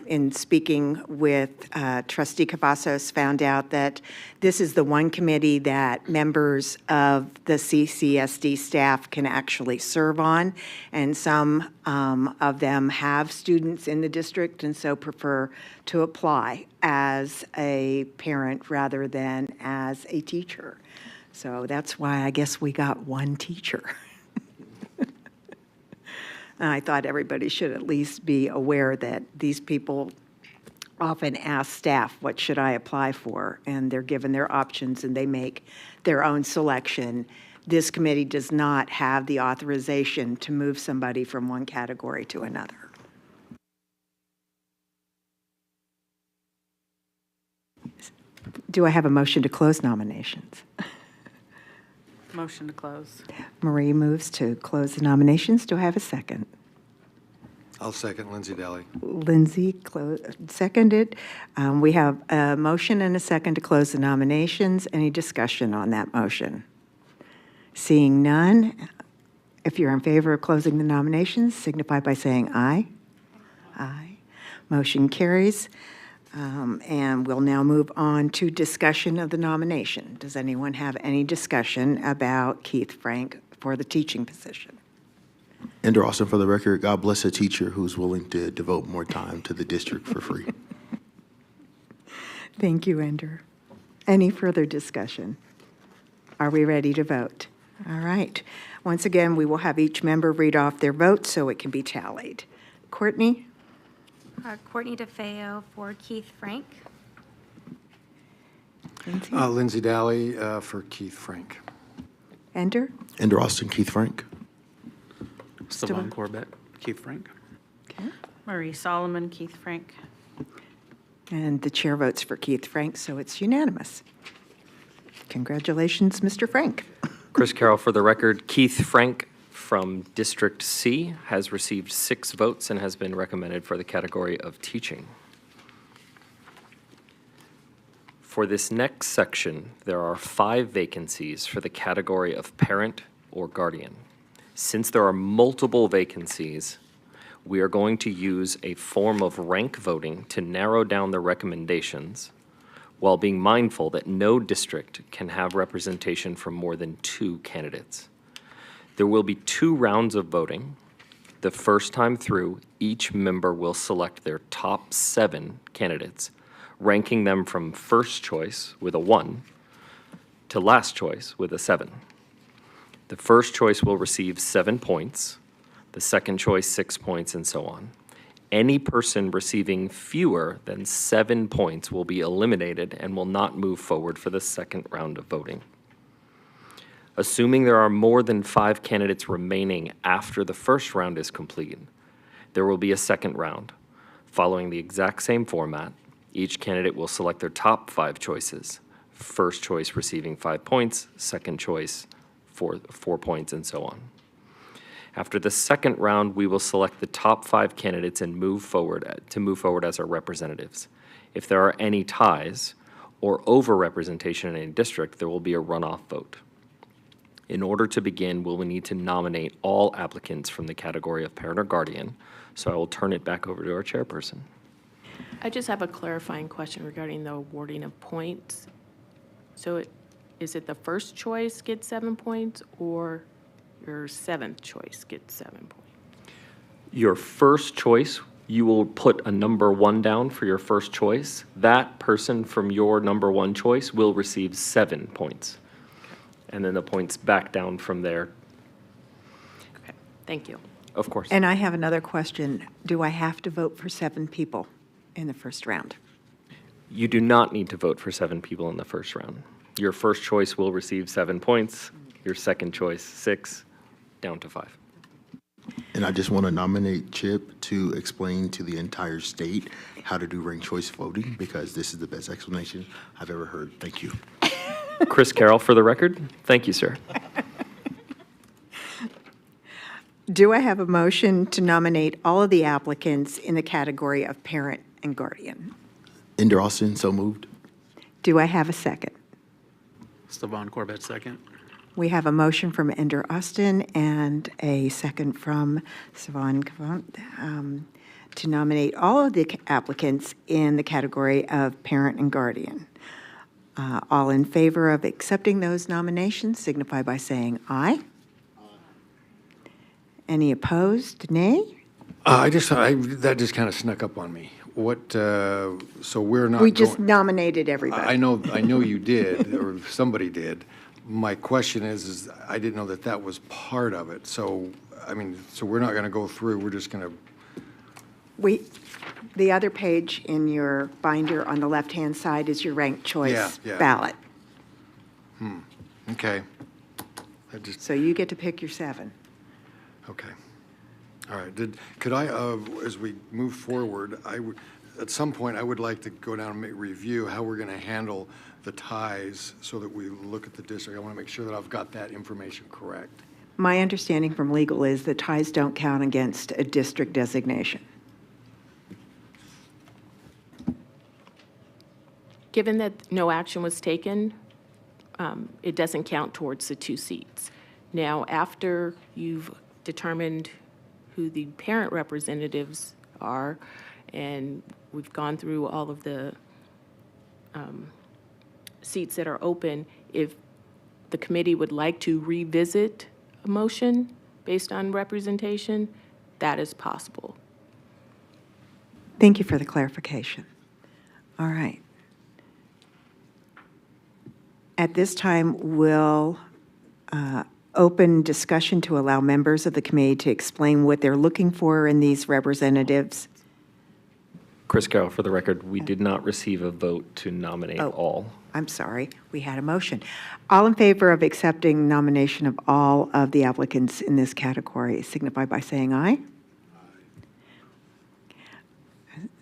Speaker 3: in speaking with Trustee Cavazos, found out that this is the one committee that members of the CCSD staff can actually serve on. And some of them have students in the district and so prefer to apply as a parent rather than as a teacher. So that's why I guess we got one teacher. I thought everybody should at least be aware that these people often ask staff, what should I apply for? And they're given their options and they make their own selection. This committee does not have the authorization to move somebody from one category to another. Do I have a motion to close nominations?
Speaker 7: Motion to close.
Speaker 3: Marie moves to close the nominations. Do I have a second?
Speaker 5: I'll second Lindsay Daly.
Speaker 3: Lindsay seconded. We have a motion and a second to close the nominations. Any discussion on that motion? Seeing none, if you're in favor of closing the nominations, signify by saying aye. Aye. Motion carries. And we'll now move on to discussion of the nomination. Does anyone have any discussion about Keith Frank for the teaching position?
Speaker 4: Ender Austin, for the record, God bless a teacher who's willing to devote more time to the district for free.
Speaker 3: Thank you, Ender. Any further discussion? Are we ready to vote? All right. Once again, we will have each member read off their vote so it can be tallied. Courtney?
Speaker 10: Courtney DeFeo for Keith Frank.
Speaker 3: Lindsay?
Speaker 5: Lindsay Daly for Keith Frank.
Speaker 3: Ender?
Speaker 4: Ender Austin, Keith Frank.
Speaker 6: Stevan Corbett, Keith Frank.
Speaker 3: Okay.
Speaker 7: Marie Solomon, Keith Frank.
Speaker 3: And the chair votes for Keith Frank, so it's unanimous. Congratulations, Mr. Frank.
Speaker 1: Chris Carroll, for the record, Keith Frank from District C has received 6 votes and has been recommended for the category of teaching. For this next section, there are 5 vacancies for the category of parent or guardian. Since there are multiple vacancies, we are going to use a form of rank voting to narrow down the recommendations, while being mindful that no district can have representation from more than 2 candidates. There will be 2 rounds of voting. The first time through, each member will select their top 7 candidates, ranking them from first choice with a 1 to last choice with a 7. The first choice will receive 7 points, the second choice 6 points, and so on. Any person receiving fewer than 7 points will be eliminated and will not move forward for the second round of voting. Assuming there are more than 5 candidates remaining after the first round is complete, there will be a second round. Following the exact same format, each candidate will select their top 5 choices. First choice receiving 5 points, second choice 4 points, and so on. After the second round, we will select the top 5 candidates and move forward as our representatives. If there are any ties or overrepresentation in a district, there will be a runoff vote. In order to begin, we'll need to nominate all applicants from the category of parent or guardian, so I will turn it back over to our chairperson.
Speaker 9: I just have a clarifying question regarding the awarding of points. So is it the first choice gets 7 points, or your 7th choice gets 7 points?
Speaker 1: Your first choice, you will put a number 1 down for your first choice. That person from your number 1 choice will receive 7 points. And then the points back down from there.
Speaker 9: Okay, thank you.
Speaker 1: Of course.
Speaker 3: And I have another question. Do I have to vote for 7 people in the first round?
Speaker 1: You do not need to vote for 7 people in the first round. Your first choice will receive 7 points, your second choice 6, down to 5.
Speaker 4: And I just want to nominate Chip to explain to the entire state how to do ranked choice voting, because this is the best explanation I've ever heard. Thank you.
Speaker 1: Chris Carroll, for the record. Thank you, sir.
Speaker 3: Do I have a motion to nominate all of the applicants in the category of parent and guardian?
Speaker 4: Ender Austin, so moved.
Speaker 3: Do I have a second?
Speaker 6: Stevan Corbett, second.
Speaker 3: We have a motion from Ender Austin and a second from Stevan to nominate all of the applicants in the category of parent and guardian. All in favor of accepting those nominations signify by saying aye. Any opposed? Nay?
Speaker 5: That just kind of snuck up on me. So we're not.
Speaker 3: We just
Speaker 5: going-
Speaker 3: nominated everybody.
Speaker 5: I know you did, or somebody did. My question is I didn't know that was part of it. So, so we're not going to go through, we're just going to.
Speaker 3: The other page in your binder on the left-hand side is your ranked choice
Speaker 5: Yeah.
Speaker 3: ballot.
Speaker 5: Okay.
Speaker 3: So you get to pick your 7.
Speaker 5: Okay. All right. Could I, as we move forward, at some point, I would like to go down and review how we're going to handle the ties so that we look at the district. I want to make sure that I've got that information correct.
Speaker 3: My understanding from legal is that ties don't count against a district designation.
Speaker 9: Given that no action was taken, it doesn't count towards the 2 seats. Now, after you've determined who the parent representatives are, and we've gone through all of the seats that are open, if the committee would like to revisit a motion based on representation, that is possible.
Speaker 3: Thank you for the clarification. All right. At this time, we'll open discussion to allow members of the committee to explain what they're looking for in these representatives.
Speaker 1: Chris Carroll, for the record, we did not receive a vote to nominate all.
Speaker 3: I'm sorry, we had a motion. All in favor of accepting nomination of all of the applicants in this category signify by saying aye.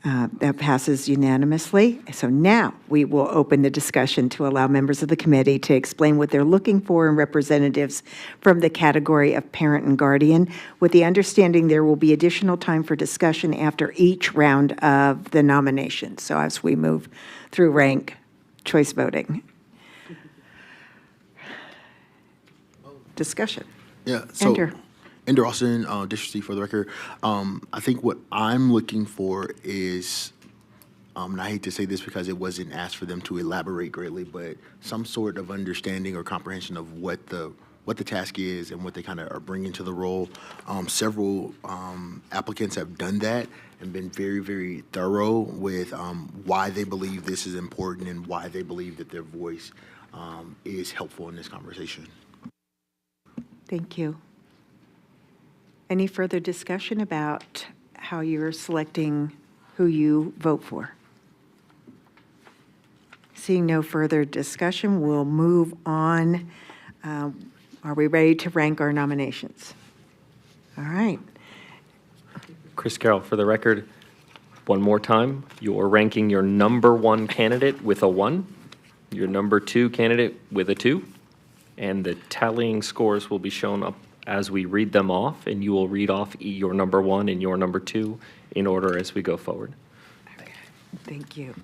Speaker 3: That passes unanimously. So now we will open the discussion to allow members of the committee to explain what they're looking for in representatives from the category of parent and guardian, with the understanding there will be additional time for discussion after each round of the nominations. So as we move through rank choice voting. Discussion.
Speaker 4: Yeah, so
Speaker 3: Ender.
Speaker 4: Ender Austin, District C for the record. I think what I'm looking for is, and I hate to say this because it wasn't asked for them to elaborate greatly, but some sort of understanding or comprehension of what the task is and what they kind of are bringing to the role. Several applicants have done that and been very, very thorough with why they believe this is important and why they believe that their voice is helpful in this conversation.
Speaker 3: Thank you. Any further discussion about how you're selecting who you vote for? Seeing no further discussion, we'll move on. Are we ready to rank our nominations? All right.
Speaker 1: Chris Carroll, for the record, one more time, you're ranking your number 1 candidate with a 1, your number 2 candidate with a 2, and the tallying scores will be shown up as we read them off, and you will read off your number 1 and your number 2 in order as we go forward.
Speaker 3: Okay. Thank you.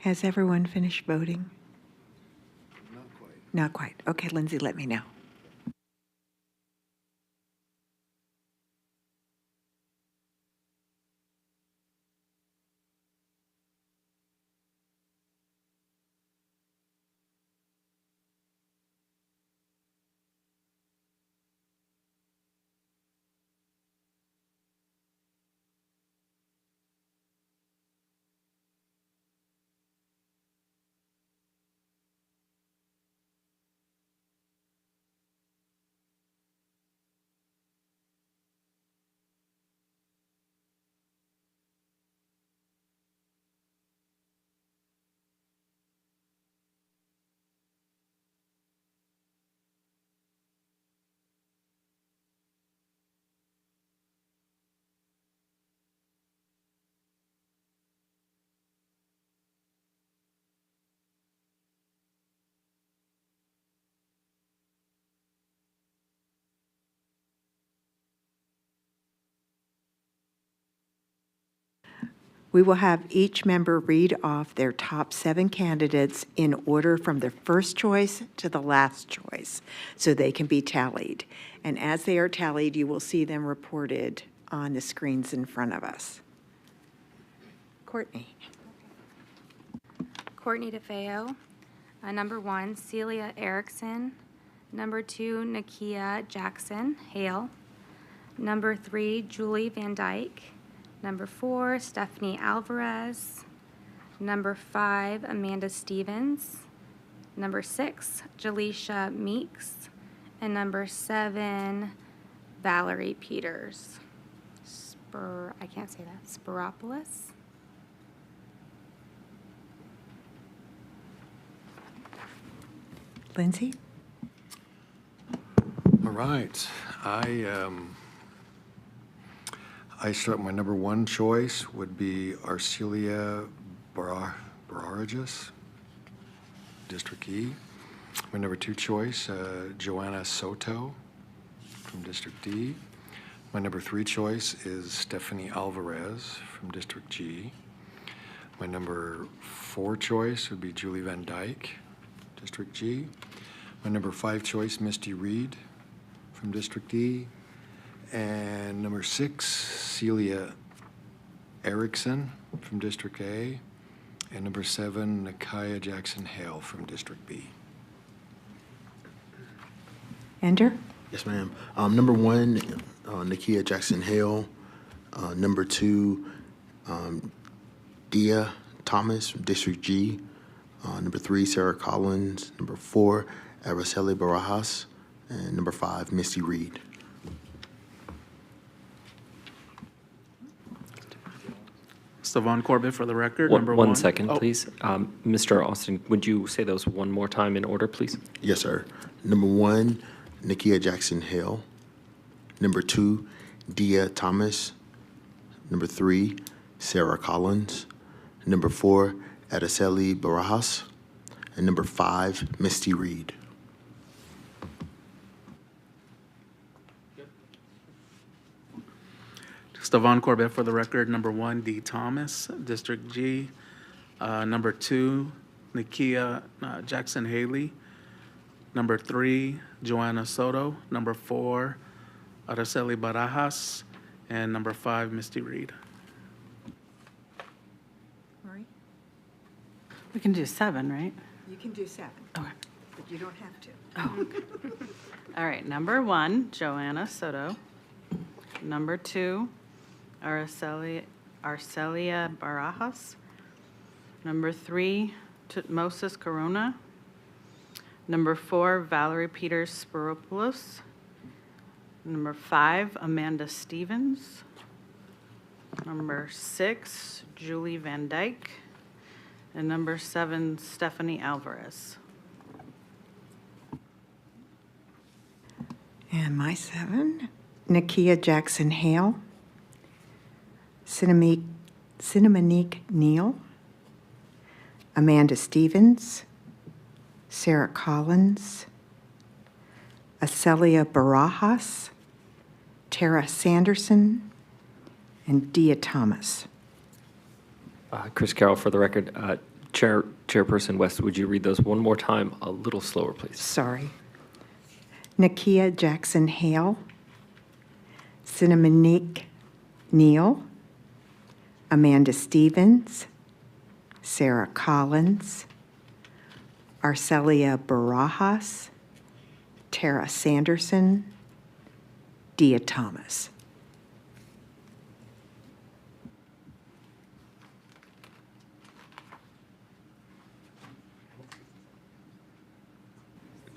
Speaker 3: Has everyone finished voting? Not quite. Okay, Lindsay, let me know. We will have each member read off their top 7 candidates in order from the first choice to the last choice, so they can be tallied. And as they are tallied, you will see them reported on the screens in front of us. Courtney.
Speaker 10: Courtney DeFeo. Number 1, Celia Erickson. Number 2, Nakia Jackson Hale. Number 3, Julie Van Dyke. Number 4, Stephanie Alvarez. Number 5, Amanda Stevens. Number 6, Jaleisha Meeks. And number 7, Valerie Peters. I can't say that. Spiropoulos.
Speaker 3: Lindsay?
Speaker 5: All right. I start, my number 1 choice would be Arcelia Barajas, District E. My number 2 choice, Joanna Soto from District D. My number 3 choice is Stephanie Alvarez from District G. My number 4 choice would be Julie Van Dyke, District G. My number 5 choice, Misty Reed from District E. And number 6, Celia Erickson from District A. And number 7, Nakia Jackson Hale from District B.
Speaker 3: Ender?
Speaker 4: Yes, ma'am. Number 1, Nakia Jackson Hale. Number 2, Dia Thomas from District G. Number 3, Sarah Collins. Number 4, Araceli Barajas. And number 5, Misty Reed.
Speaker 6: Stevan Corbett for the record,
Speaker 1: One-
Speaker 6: number 1.
Speaker 1: One second,
Speaker 6: Oh,
Speaker 1: please. Mr. Austin, would you say those one more time in order, please?
Speaker 4: Yes, sir. Number 1, Nakia Jackson Hale. Number 2, Dia Thomas. Number 3, Sarah Collins. Number 4, Araceli Barajas. And number 5, Misty Reed.
Speaker 6: Stevan Corbett for the record, number 1, D. Thomas, District G. Number 2, Nakia Jackson Haley. Number 3, Joanna Soto. Number 4, Araceli Barajas. And number 5, Misty Reed.
Speaker 3: Marie?
Speaker 7: We can do 7, right?
Speaker 3: You can do 7,
Speaker 7: Okay.
Speaker 3: but you don't have to.
Speaker 7: All right, number 1, Joanna Soto. Number 2, Arcelia Barajas. Number 3, Moses Corona. Number 4, Valerie Peters Spiropoulos. Number 5, Amanda Stevens. Number 6, Julie Van Dyke. And number 7, Stephanie Alvarez.
Speaker 3: And my 7, Nakia Jackson Hale, Cinnamonique Neal, Amanda Stevens, Sarah Collins, Acelia Barajas, Tara Sanderson, and Dia Thomas.
Speaker 1: Chris Carroll for the record. Chairperson West, would you read those one more time, a little slower, please?
Speaker 3: Sorry. Nakia Jackson Hale, Cinnamonique Neal, Amanda Stevens, Sarah Collins, Arcelia Barajas, Tara Sanderson, Dia Thomas.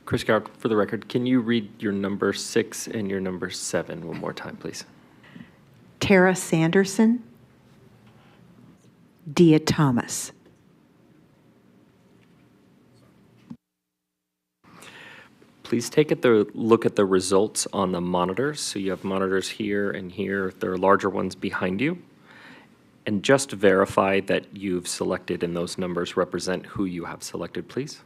Speaker 1: Chris Carroll, for the record, can you read your number 6 and your number 7 one more time, please?
Speaker 3: Tara Sanderson, Dia Thomas.
Speaker 1: Please take a look at the results on the monitors. So you have monitors here and here. There are larger ones behind you. And just verify that you've selected and those numbers represent who you have selected, please.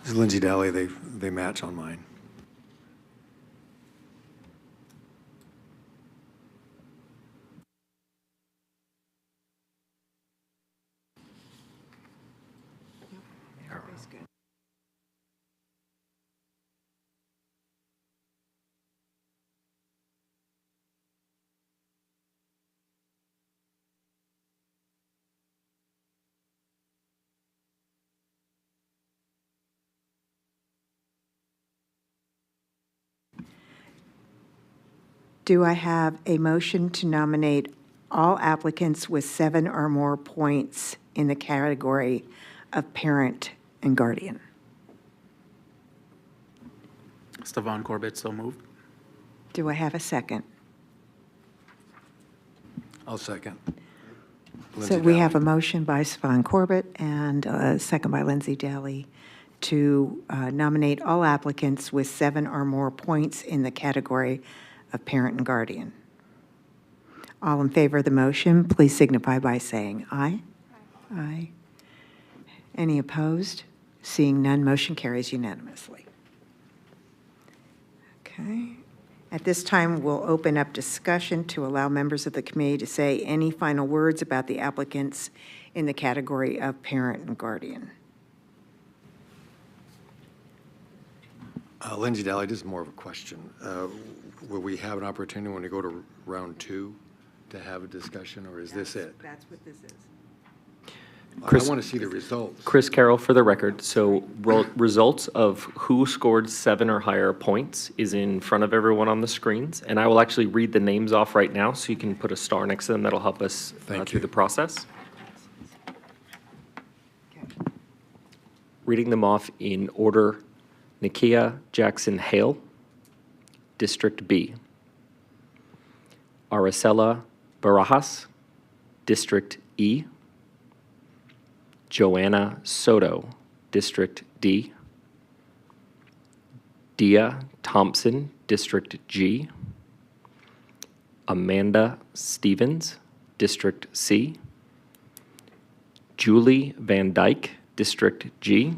Speaker 5: This is Lindsay Daly. They match on mine.
Speaker 3: Do I have a motion to nominate all applicants with 7 or more points in the category of parent and guardian?
Speaker 6: Stevan Corbett, so moved.
Speaker 3: Do I have a second?
Speaker 5: I'll second.
Speaker 3: So
Speaker 5: Lindsay
Speaker 3: we have a
Speaker 5: Daly.
Speaker 3: motion by Stevan Corbett and a second by Lindsay Daly to nominate all applicants with 7 or more points in the category of parent and guardian. All in favor of the motion, please signify by saying aye. Aye. Any opposed? Seeing none, motion carries unanimously. Okay. At this time, we'll open up discussion to allow members of the committee to say any final words about the applicants in the category of parent and guardian.
Speaker 5: Lindsay Daly, this is more of a question. Will we have an opportunity when we go to round 2 to have a discussion, or is this it?
Speaker 3: That's what this is.
Speaker 1: Chris-
Speaker 5: I want to see the results.
Speaker 1: Chris Carroll, for the record, so results of who scored 7 or higher points is in front of everyone on the screens, and I will actually read the names off right now, so you can put a star next to them. That'll help us
Speaker 5: Thank
Speaker 1: through
Speaker 5: you.
Speaker 1: the process. Reading them off in order: Nakia Jackson Hale, District B; Aracela Barajas, District E; Joanna Soto, District D; Dia Thompson, District G; Amanda Stevens, District C; Julie Van Dyke, District G.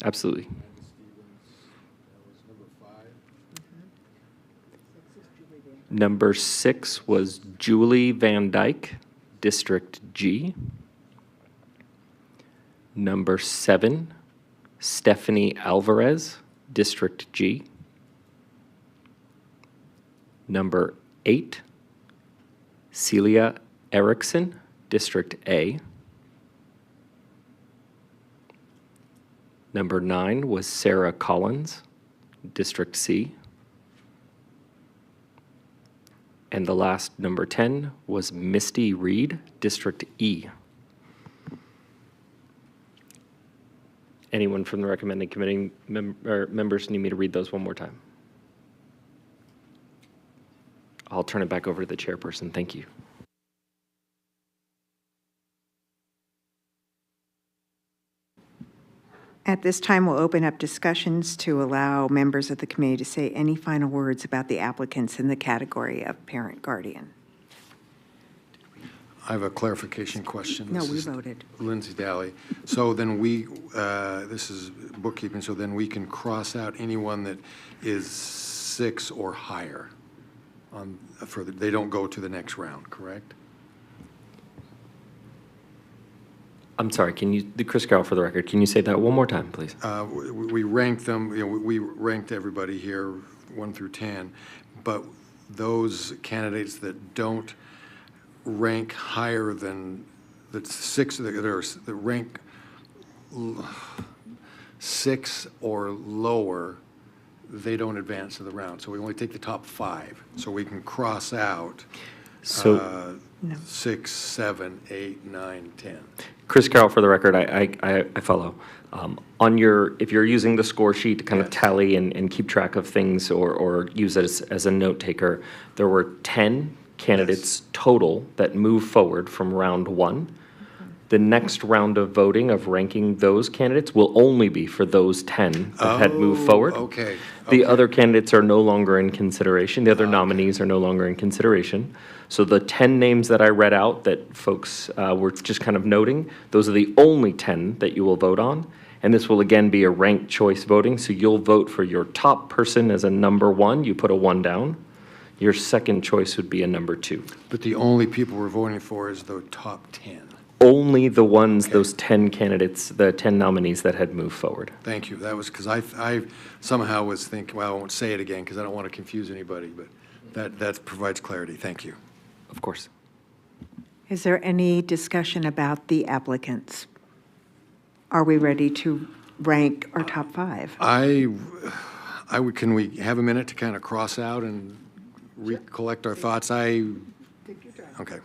Speaker 1: Absolutely. Number 6 was Julie Van Dyke, District G. Number 7, Stephanie Alvarez, District G. Number 8, Celia Erickson, District A. Number 9 was Sarah Collins, District C. And the last, number 10, was Misty Reed, District E. Anyone from the recommending committee members need me to read those one more time? I'll turn it back over to the chairperson. Thank you.
Speaker 3: At this time, we'll open up discussions to allow members of the committee to say any final words about the applicants in the category of parent guardian.
Speaker 5: I have a clarification question.
Speaker 3: No,
Speaker 5: This
Speaker 3: we
Speaker 5: is
Speaker 3: voted.
Speaker 5: Lindsay Daly. So then this is bookkeeping, so then we can cross out anyone that is 6 or higher they don't go to the next round, correct?
Speaker 1: I'm sorry, Chris Carroll for the record, can you say that one more time, please?
Speaker 5: We ranked them, we ranked everybody here, 1 through 10, but those candidates that don't rank higher than, that rank 6 or lower, they don't advance to the round. So we only take the top 5. So we can cross out
Speaker 1: So,
Speaker 5: 6, 7, 8, 9, 10.
Speaker 1: Chris Carroll for the record, I follow. If you're using the score sheet to kind of tally and keep track of things or use it as a note taker, there were 10 candidates total that moved forward from round 1. The next round of voting of ranking those candidates will only be for those 10 that had moved forward.
Speaker 5: Okay.
Speaker 1: The other candidates are no longer in consideration. The other nominees are no longer in consideration. So the 10 names that I read out that folks were just kind of noting, those are the only 10 that you will vote on. And this will again be a ranked choice voting. So you'll vote for your top person as a number 1. You put a 1 down. Your second choice would be a number 2.
Speaker 5: But the only people we're voting for is the top 10.
Speaker 1: Only the ones, those 10 candidates, the 10 nominees that had moved forward.
Speaker 5: Thank you. That was because I somehow was thinking, well, I won't say it again because I don't want to confuse anybody, but that provides clarity. Thank you.
Speaker 1: Of course.
Speaker 3: Is there any discussion about the applicants? Are we ready to rank our top 5?
Speaker 5: Can we have a minute to kind of cross out and recollect our thoughts? Okay.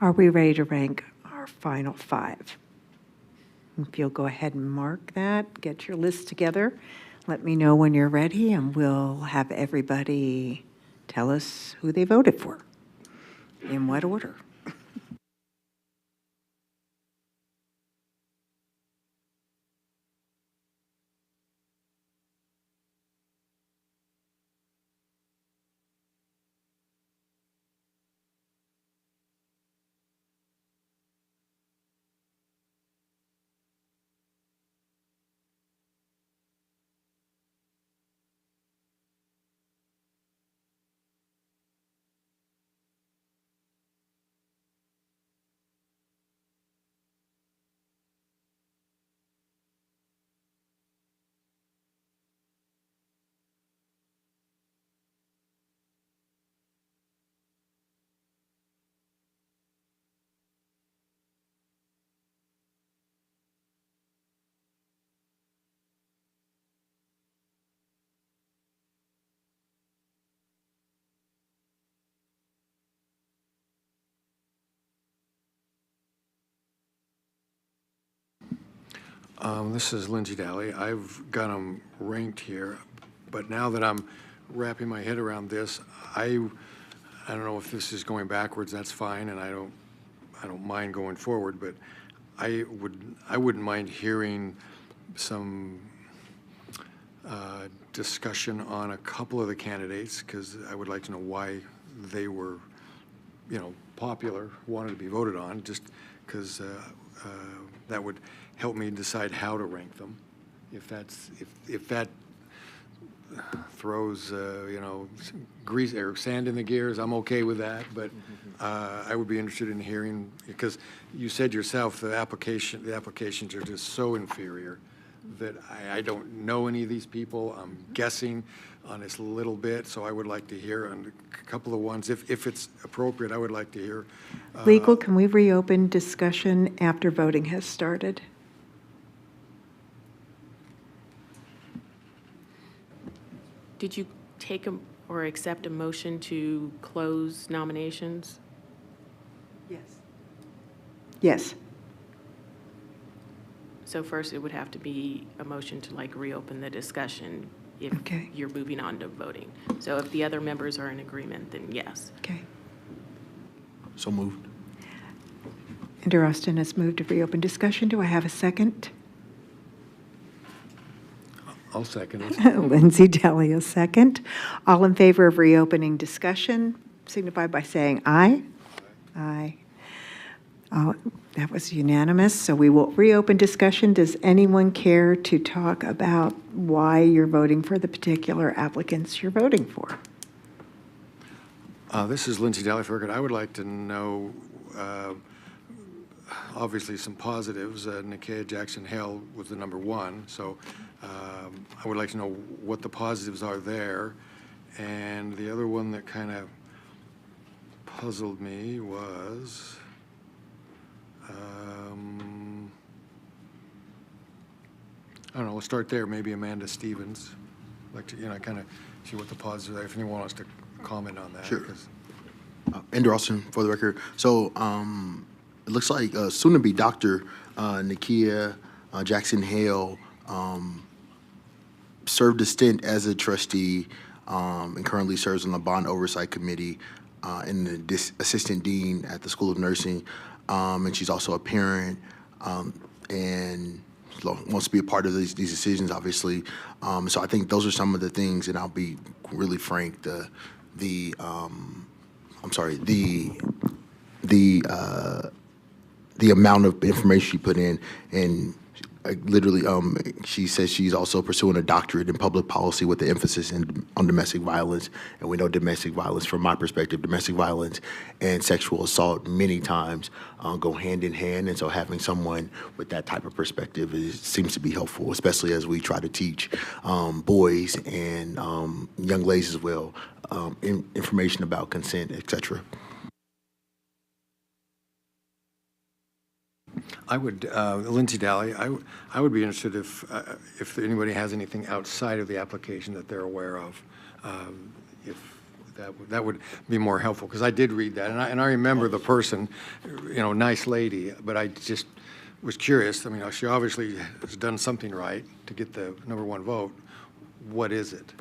Speaker 3: Are we ready to rank our final 5? If you'll go ahead and mark that, get your list together, let me know when you're ready, and we'll have everybody tell us who they voted for, in what order.
Speaker 5: This is Lindsay Daly. I've got them ranked here, but now that I'm wrapping my head around this. I don't know if this is going backwards, that's fine, and I don't mind going forward, but I wouldn't mind hearing some discussion on a couple of the candidates, because I would like to know why they were, popular, wanted to be voted on, just because that would help me decide how to rank them. If that throws, grease or sand in the gears, I'm okay with that, but I would be interested in hearing, because you said yourself the applications are just so inferior that I don't know any of these people. I'm guessing on this little bit, so I would like to hear on a couple of ones. If it's appropriate, I would like to hear.
Speaker 3: Legal, can we reopen discussion after voting has started?
Speaker 9: Did you take or accept a motion to close nominations?
Speaker 3: Yes.
Speaker 9: So first, it would have to be a motion to reopen the discussion if
Speaker 3: Okay.
Speaker 9: you're moving on to voting. So if the other members are in agreement, then yes.
Speaker 3: Okay.
Speaker 4: So moved.
Speaker 3: Ender Austin has moved to reopen discussion. Do I have a second?
Speaker 5: I'll second it.
Speaker 3: Lindsay Daly, a second. All in favor of reopening discussion, signify by saying aye. Aye. That was unanimous, so we will reopen discussion. Does anyone care to talk about why you're voting for the particular applicants you're voting for?
Speaker 5: This is Lindsay Daly for the record. I would like to know, obviously, some positives. Nakia Jackson Hale was the number one, so I would like to know what the positives are there. And the other one that kind of puzzled me was, I don't know, we'll start there, maybe Amanda Stevens. I'd like to, kind of see what the positives are, if anyone wants to comment on that.
Speaker 4: Sure.
Speaker 5: 'Cause-
Speaker 4: Ender Austin, for the record. So it looks like soon-to-be Dr. Nakia Jackson Hale served a stint as a trustee and currently serves on the Bond Oversight Committee and the assistant dean at the School of Nursing. And she's also a parent and wants to be a part of these decisions, obviously. So I think those are some of the things, and I'll be really frank, the amount of information she put in, and literally, she says she's also pursuing a doctorate in public policy with the emphasis on domestic violence. And we know domestic violence, from my perspective, domestic violence and sexual assault many times go hand in hand. And so having someone with that type of perspective seems to be helpful, especially as we try to teach boys and young ladies as well information about consent, et cetera.
Speaker 5: I would, Lindsay Daly, I would be interested if anybody has anything outside of the application that they're aware of. If that would be more helpful, because I did read that, and I remember the person, nice lady, but I just was curious. I mean, she obviously has done something right to get the number one vote. What is it?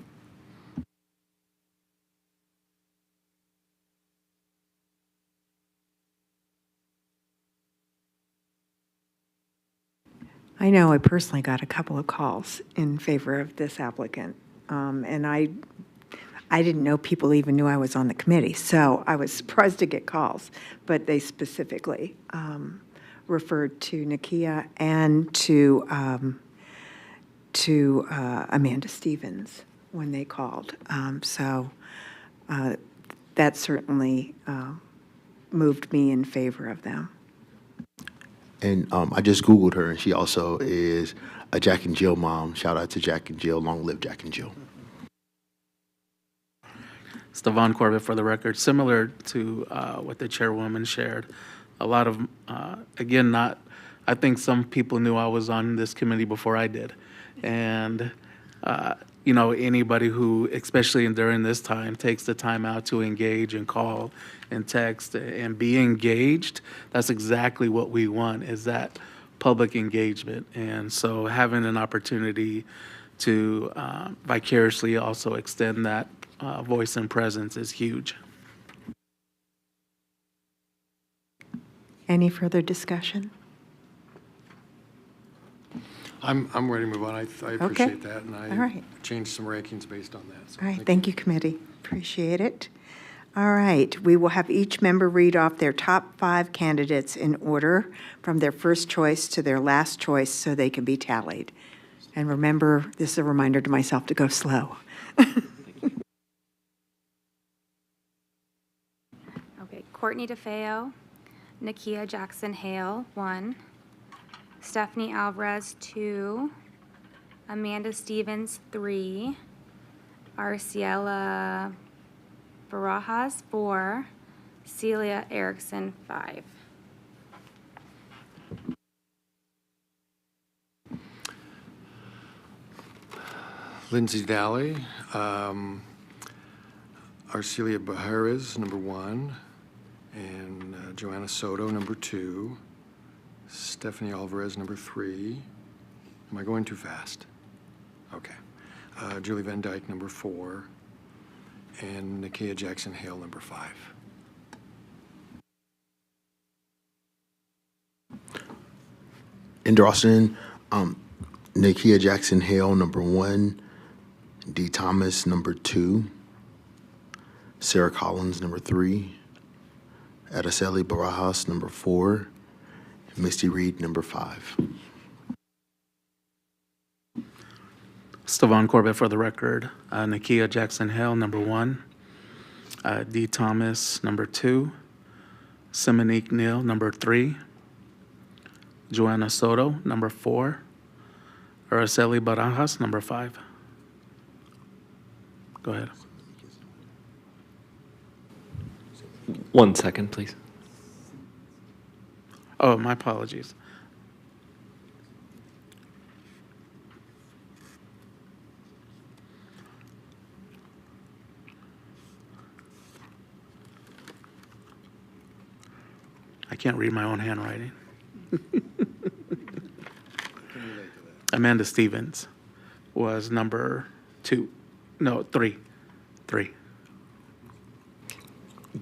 Speaker 3: I know I personally got a couple of calls in favor of this applicant, and I didn't know people even knew I was on the committee, so I was surprised to get calls, but they specifically referred to Nakia and to Amanda Stevens when they called. So that certainly moved me in favor of them.
Speaker 4: And I just Googled her, and she also is a Jack and Jill mom. Shout out to Jack and Jill. Long live Jack and Jill.
Speaker 6: Stevan Corbett, for the record, similar to what the chairwoman shared. A lot of, again, I think some people knew I was on this committee before I did. And, anybody who, especially during this time, takes the time out to engage and call and text and be engaged, that's exactly what we want, is that public engagement. And so having an opportunity to vicariously also extend that voice and presence is huge.
Speaker 3: Any further discussion?
Speaker 5: I'm ready to move on. I appreciate that, and
Speaker 3: All right.
Speaker 5: I changed some rankings based on that. So
Speaker 3: All right, thank you, committee. Appreciate it. All right, we will have each member read off their top 5 candidates in order from their first choice to their last choice so they can be tallied. And remember, this is a reminder to myself to go slow.
Speaker 10: Okay, Courtney DeFeo, Nakia Jackson Hale, 1. Stephanie Alvarez, 2. Amanda Stevens, 3. Arciela Barajas, 4. Celia Erickson, 5.
Speaker 5: Lindsay Daly, Arcelia Bahares, number 1, and Joanna Soto, number 2, Stephanie Alvarez, number 3. Am I going too fast? Okay. Julie Van Dyke, number 4, and Nakia Jackson Hale, number 5.
Speaker 4: Ender Austin, Nakia Jackson Hale, number 1. D. Thomas, number 2. Sarah Collins, number 3. Araceli Barajas, number 4. Misty Reed, number 5.
Speaker 6: Stevan Corbett for the record. Nakia Jackson Hale, number 1. D. Thomas, number 2. Simonique Neal, number 3. Joanna Soto, number 4. Araceli Barajas, number 5. Go ahead.
Speaker 1: 1 second, please.
Speaker 6: Oh, my apologies. I can't read my own handwriting. Amanda Stevens was number 2. No, 3. 3.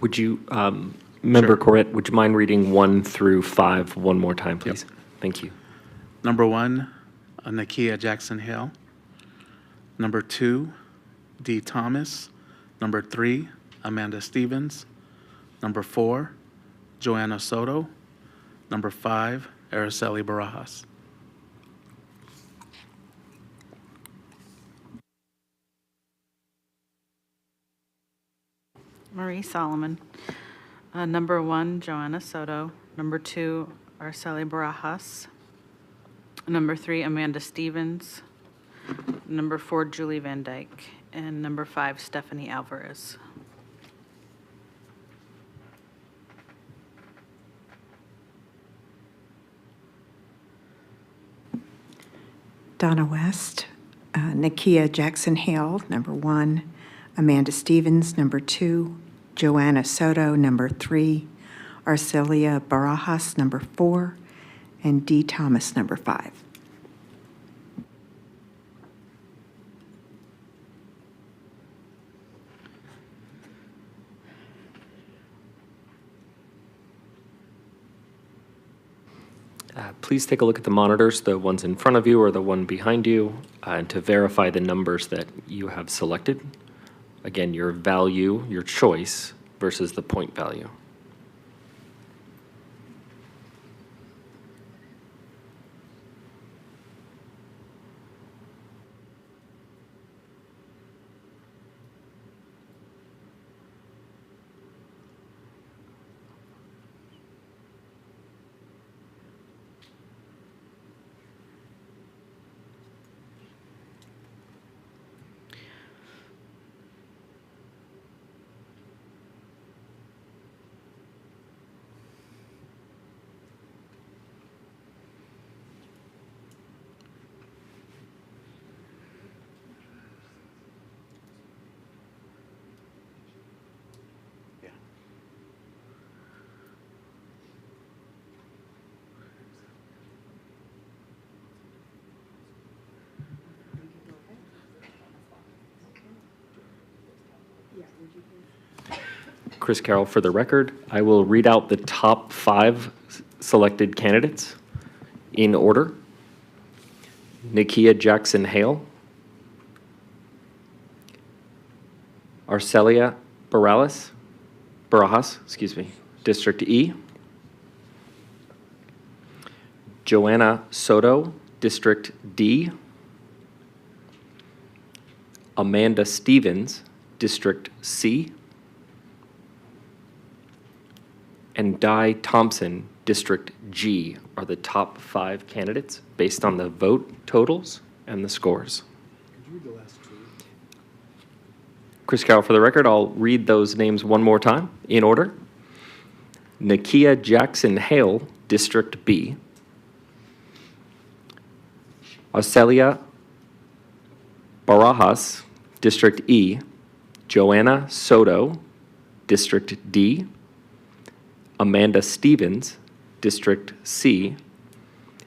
Speaker 1: Would you, Member Corrett, would you mind reading 1 through 5 one more time, please? Thank you.
Speaker 6: Number 1, Nakia Jackson Hale. Number 2, D. Thomas. Number 3, Amanda Stevens. Number 4, Joanna Soto. Number 5, Araceli Barajas.
Speaker 7: Marie Solomon. Number 1, Joanna Soto. Number 2, Araceli Barajas. Number 3, Amanda Stevens. Number 4, Julie Van Dyke. And number 5, Stephanie Alvarez.
Speaker 3: Donna West, Nakia Jackson Hale, number 1. Amanda Stevens, number 2. Joanna Soto, number 3. Arcelia Barajas, number 4. And D. Thomas, number 5.
Speaker 1: Please take a look at the monitors, the ones in front of you or the one behind you, and to verify the numbers that you have selected. Again, your value, your choice, versus the point value. Chris Carroll, for the record, I will read out the top 5 selected candidates in order. Nakia Jackson Hale, Arcelia Barajas, District E. Joanna Soto, District D. Amanda Stevens, District C. And Di Thompson, District G, are the top 5 candidates based on the vote totals and the scores. Chris Carroll, for the record, I'll read those names one more time in order. Nakia Jackson Hale, District B. Arcelia Barajas, District E. Joanna Soto, District D. Amanda Stevens, District C.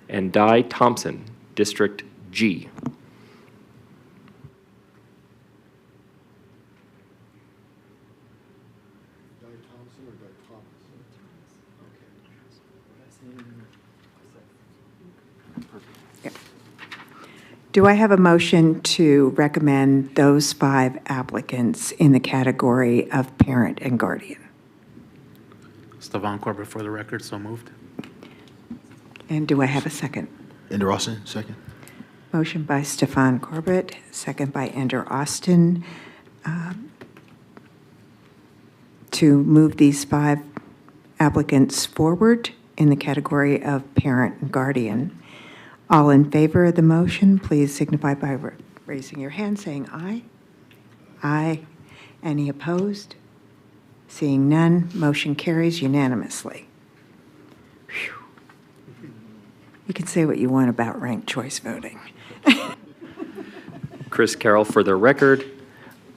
Speaker 1: And Di Thompson, District G.
Speaker 3: Do I have a motion to recommend those 5 applicants in the category of parent and guardian?
Speaker 6: Stevan Corbett, for the record, so moved.
Speaker 3: And do I have a second?
Speaker 4: Ender Austin, second.
Speaker 3: Motion by Stefan Corbett, second by Ender Austin, to move these 5 applicants forward in the category of parent and guardian. All in favor of the motion, please signify by raising your hand, saying aye. Aye. Any opposed? Seeing none, motion carries unanimously. Phew. You can say what you want about ranked choice voting.
Speaker 1: Chris Carroll, for the record,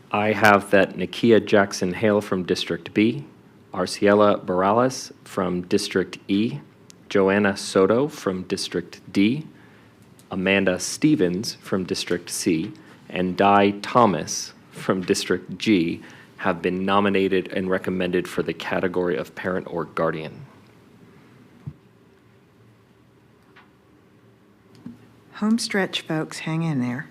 Speaker 1: I have that Nakia Jackson Hale from District B, Arciela Barales from District E, Joanna Soto from District D, Amanda Stevens from District C, and Di Thomas from District G have been nominated and recommended for the category of parent or guardian.
Speaker 3: Home stretch, folks, hang in there.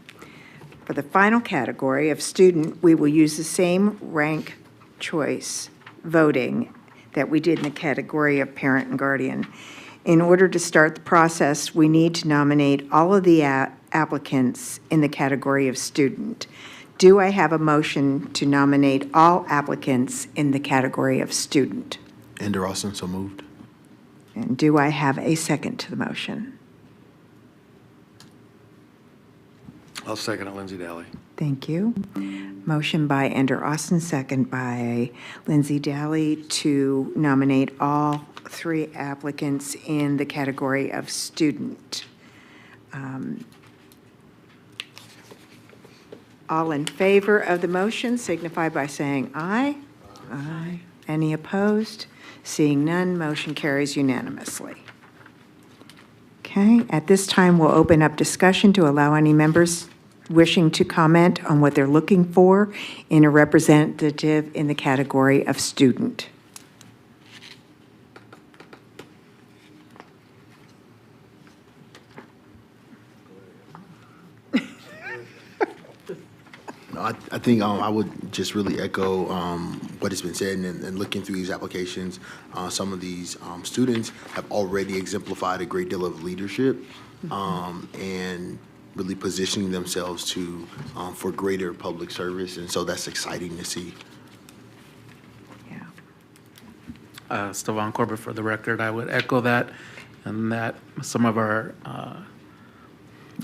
Speaker 3: For the final category of student, we will use the same rank choice voting that we did in the category of parent and guardian. In order to start the process, we need to nominate all of the applicants in the category of student. Do I have a motion to nominate all applicants in the category of student?
Speaker 4: Ender Austin, so moved.
Speaker 3: And do I have a second to the motion?
Speaker 5: I'll second it, Lindsay Daly.
Speaker 3: Thank you. Motion by Ender Austin, second by Lindsay Daly to nominate all 3 applicants in the category of student. All in favor of the motion signify by saying aye. Aye. Any opposed? Seeing none, motion carries unanimously. Okay, at this time, we'll open up discussion to allow any members wishing to comment on what they're looking for in a representative in the category of student.
Speaker 4: I think I would just really echo what has been said, and looking through these applications, some of these students have already exemplified a great deal of leadership and really positioning themselves to for greater public service, and so that's exciting to see.
Speaker 3: Yeah.
Speaker 6: Stevan Corbett, for the record, I would echo that, and that some of our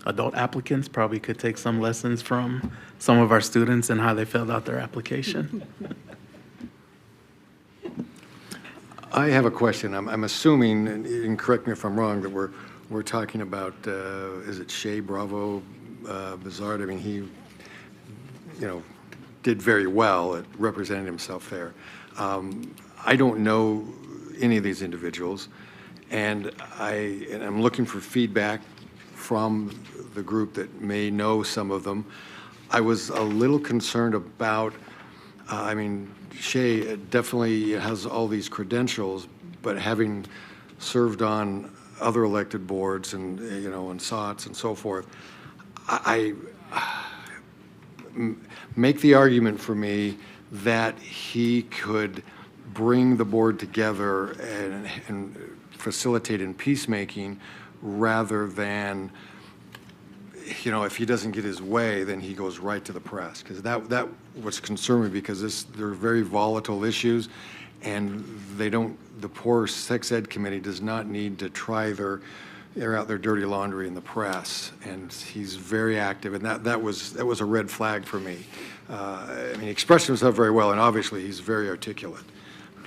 Speaker 6: adult applicants probably could take some lessons from some of our students and how they filled out their application.
Speaker 5: I have a question. I'm assuming, and correct me if I'm wrong, that we're talking about, is it Shea Bravo Bizarre? I mean, he, did very well at representing himself there. I don't know any of these individuals, and I'm looking for feedback from the group that may know some of them. I was a little concerned about I mean, Shay definitely has all these credentials, but having served on other elected boards and, and SOTS and so forth, make the argument for me that he could bring the board together and facilitate in peacemaking rather than, if he doesn't get his way, then he goes right to the press. Because that was concerned me, because they're very volatile issues, and the poor sex ed committee does not need to try air out their dirty laundry in the press. And he's very active, and that was a red flag for me. He expressed himself very well, and obviously he's very articulate.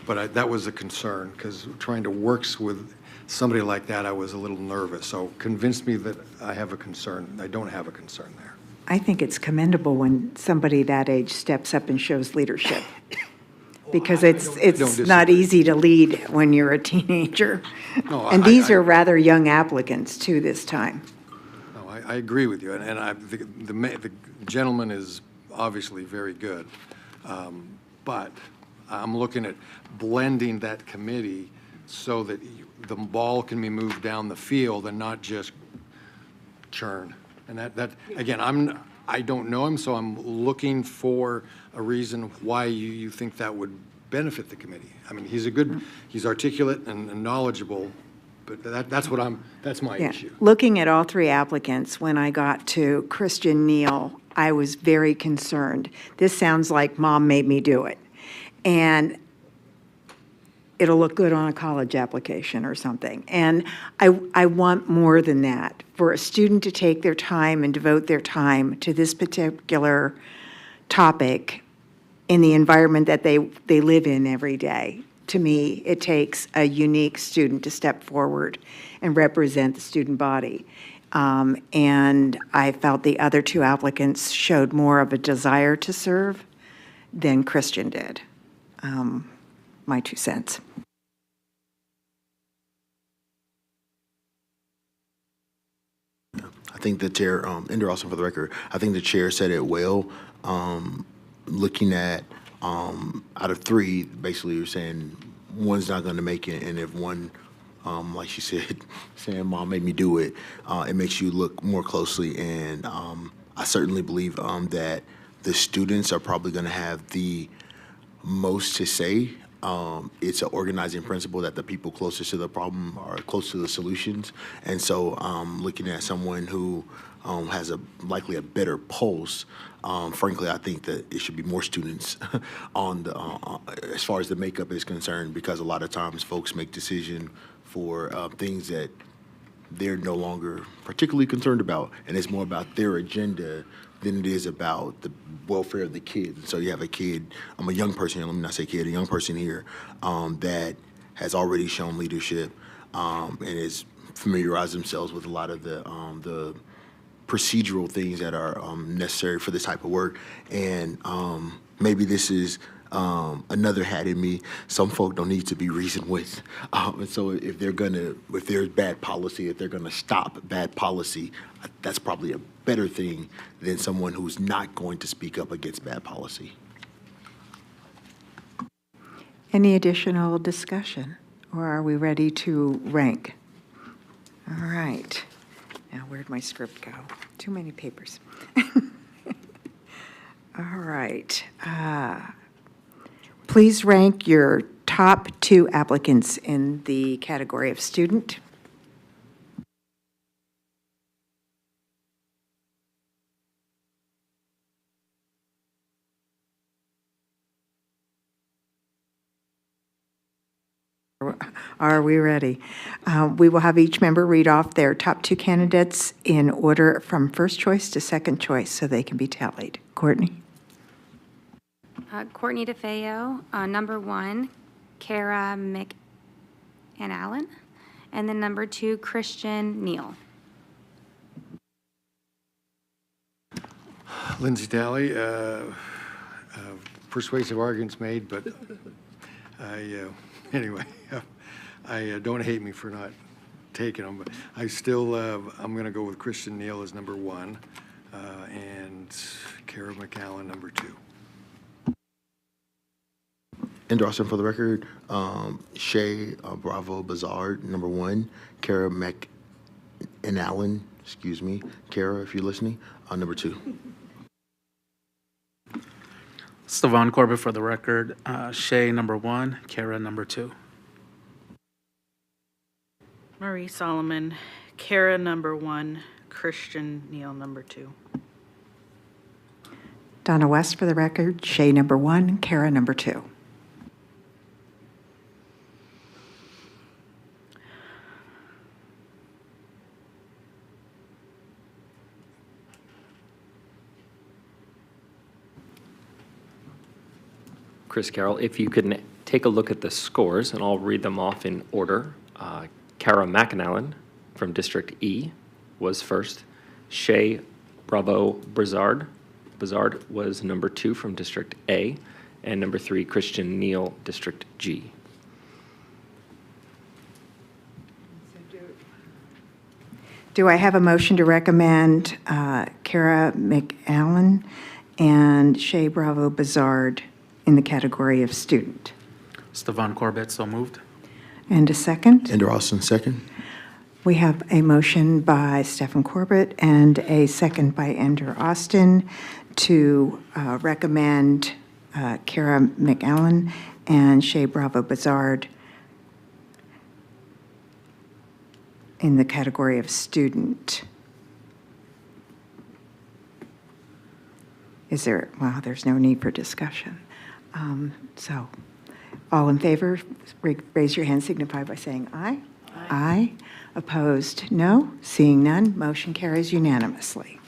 Speaker 5: But that was a concern, because trying to work with somebody like that, I was a little nervous. So convinced me that I have a concern. I don't have a concern there.
Speaker 3: I think it's commendable when somebody that age steps up and shows leadership, because it's
Speaker 5: disagree.
Speaker 3: not easy to lead when you're a teenager.
Speaker 5: No,
Speaker 3: And these are rather young applicants too this time.
Speaker 5: No, I agree with you, and the gentleman is obviously very good, but I'm looking at blending that committee so that the ball can be moved down the field and not just churn. And that again, I don't know him, so I'm looking for a reason why you think that would benefit the committee. He's articulate and knowledgeable, but that's my
Speaker 3: Yeah.
Speaker 5: issue.
Speaker 3: Looking at all three applicants, when I got to Christian Neal, I was very concerned. This sounds like Mom made me do it. And it'll look good on a college application or something. And I want more than that. For a student to take their time and devote their time to this particular topic in the environment that they live in every day, to me, it takes a unique student to step forward and represent the student body. And I felt the other two applicants showed more of a desire to serve than Christian did. My 2 cents.
Speaker 4: I think the chair, Ender, also for the record, I think the chair said it well. Looking at, out of three, basically you're saying one's not going to make it, and if one, like she said, saying Mom made me do it, it makes you look more closely. And I certainly believe that the students are probably going to have the most to say. It's an organizing principle that the people closest to the problem are close to the solutions. And so looking at someone who has likely a better pulse, frankly, I think that it should be more students on as far as the makeup is concerned, because a lot of times folks make decisions for things that they're no longer particularly concerned about, and it's more about their agenda than it is about the welfare of the kids. So you have a kid, I'm a young person here, let me not say kid, a young person here that has already shown leadership and has familiarized themselves with a lot of the procedural things that are necessary for this type of work. And maybe this is another hat in me. Some folk don't need to be reasoned with. And so if there's bad policy, if they're gonna stop bad policy, that's probably a better thing than someone who's not going to speak up against bad policy.
Speaker 3: Any additional discussion, or are we ready to rank? All right. Now, where'd my script go? Too many papers. All right. Please rank your top 2 applicants in the category of student. Are we ready? We will have each member read off their top 2 candidates in order from first choice to second choice so they can be tallied. Courtney?
Speaker 10: Courtney DeFeo, number 1, Kara McAnallen, and then number 2, Christian Neal.
Speaker 5: Lindsay Daly, persuasive arguments made, but anyway, I don't hate me for not taking them, but I still, I'm going to go with Christian Neal as number 1 and Kara McAllen number 2.
Speaker 4: Ender Austin for the record. Shay Bravo Bazard, number 1. Kara McAllen, excuse me. Kara, if you're listening, number 2.
Speaker 6: Stevan Corbett for the record. Shay, number 1. Kara, number 2.
Speaker 7: Marie Solomon, Kara, number 1, Christian Neal, number 2.
Speaker 3: Donna West for the record. Shay, number 1. Kara, number 2.
Speaker 1: Chris Carroll, if you could take a look at the scores, and I'll read them off in order. Kara McAllen from District E was first. Shay Bravo Bazard was number 2 from District A, and number 3, Christian Neal, District G.
Speaker 3: Do I have a motion to recommend Kara McAllen and Shay Bravo Bazard in the category of student?
Speaker 6: Stevan Corbett, so moved.
Speaker 3: And a second?
Speaker 4: Ender Austin, second.
Speaker 3: We have a motion by Stephen Corbett and a second by Ender Austin to recommend Kara McAllen and Shay Bravo Bazard in the category of student. Is there, well, there's no need for discussion. So, all in favor, raise your hand, signify by saying aye. Aye. Opposed, no. Seeing none, motion carries unanimously.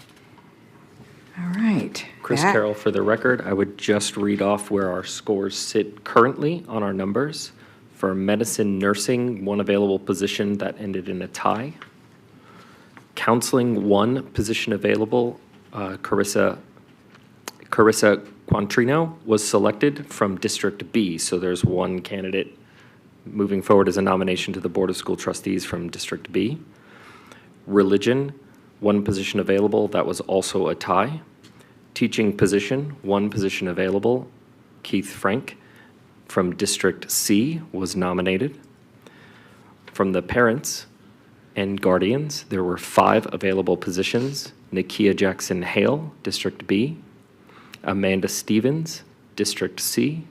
Speaker 3: All right.
Speaker 1: Chris
Speaker 3: That-
Speaker 1: Carroll, for the record, I would just read off where our scores sit currently on our numbers. For medicine nursing, 1 available position that ended in a tie. Counseling, 1 position available. Carissa Quantrino was selected from District B, so there's 1 candidate moving forward as a nomination to the Board of School Trustees from District B. Religion, 1 position available, that was also a tie. Teaching position, 1 position available. Keith Frank from District C was nominated. From the parents and guardians, there were 5 available positions. Nakia Jackson Hale, District B. Amanda Stevens, District C.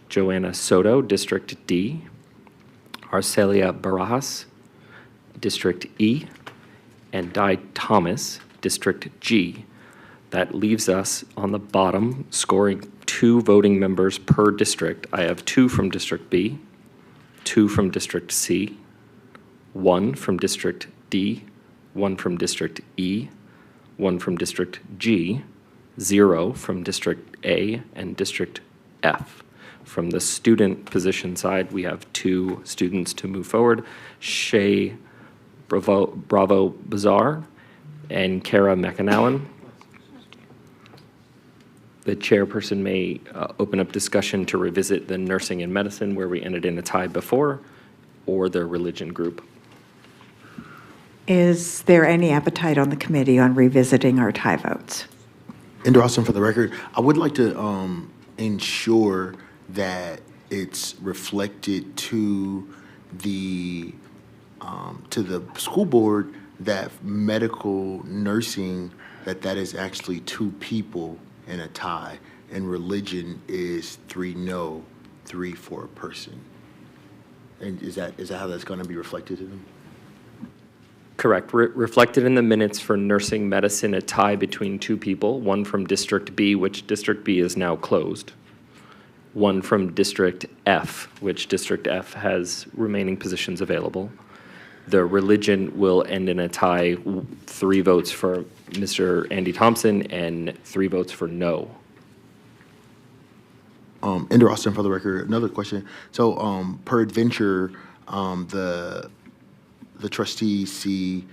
Speaker 1: Joanna Soto, District D. Arcelia Barajas, District E. And Di Thomas, District G. That leaves us on the bottom scoring 2 voting members per district. I have 2 from District B, 2 from District C, 1 from District D, 1 from District E, 1 from District G, 0 from District A and District F. From the student position side, we have 2 students to move forward. Shay Bravo Bazar and Kara McAllen. The chairperson may open up discussion to revisit the nursing and medicine where we ended in a tie before, or the religion group.
Speaker 3: Is there any appetite on the committee on revisiting our tie votes?
Speaker 4: Ender Austin for the record. I would like to ensure that it's reflected to the school board that medical nursing, that is actually 2 people in a tie, and religion is 3 no, 3 for a person. And is that how that's going to be reflected to them?
Speaker 1: Correct. Reflected in the minutes for nursing medicine, a tie between 2 people, 1 from District B, which District B is now closed, 1 from District F, which District F has remaining positions available. The religion will end in a tie, 3 votes for Mr. Andy Thompson and 3 votes for no.
Speaker 4: Ender Austin for the record. Another question. So, peradventure, the trustees see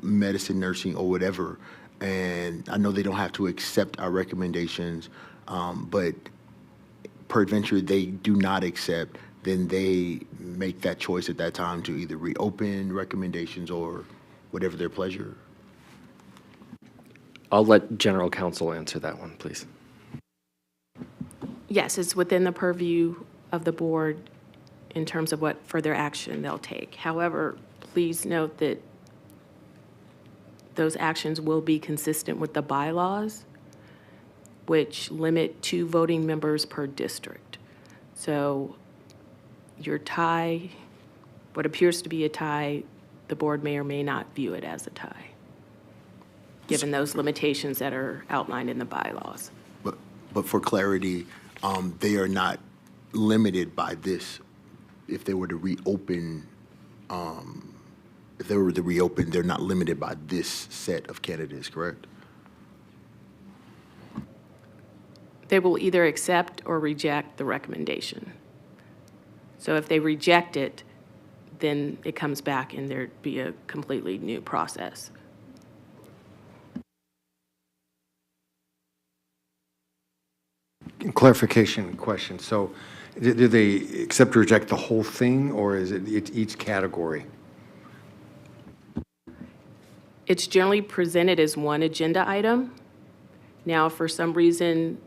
Speaker 4: medicine, nursing, or whatever, and I know they don't have to accept our recommendations, but peradventure they do not accept, then they make that choice at that time to either reopen recommendations or whatever their pleasure.
Speaker 1: I'll let General Counsel answer that one, please.
Speaker 9: Yes, it's within the purview of the board in terms of what further action they'll take. However, please note that those actions will be consistent with the bylaws, which limit 2 voting members per district. So your tie, what appears to be a tie, the board may or may not view it as a tie, given those limitations that are outlined in the bylaws.
Speaker 4: But for clarity, they are not limited by this. If they were to reopen, they're not limited by this set of candidates, correct?
Speaker 9: They will either accept or reject the recommendation. So if they reject it, then it comes back and there'd be a completely new process.
Speaker 5: Clarification question. So do they accept or reject the whole thing, or is it each category?
Speaker 9: It's generally presented as one agenda item. Now, if for some reason,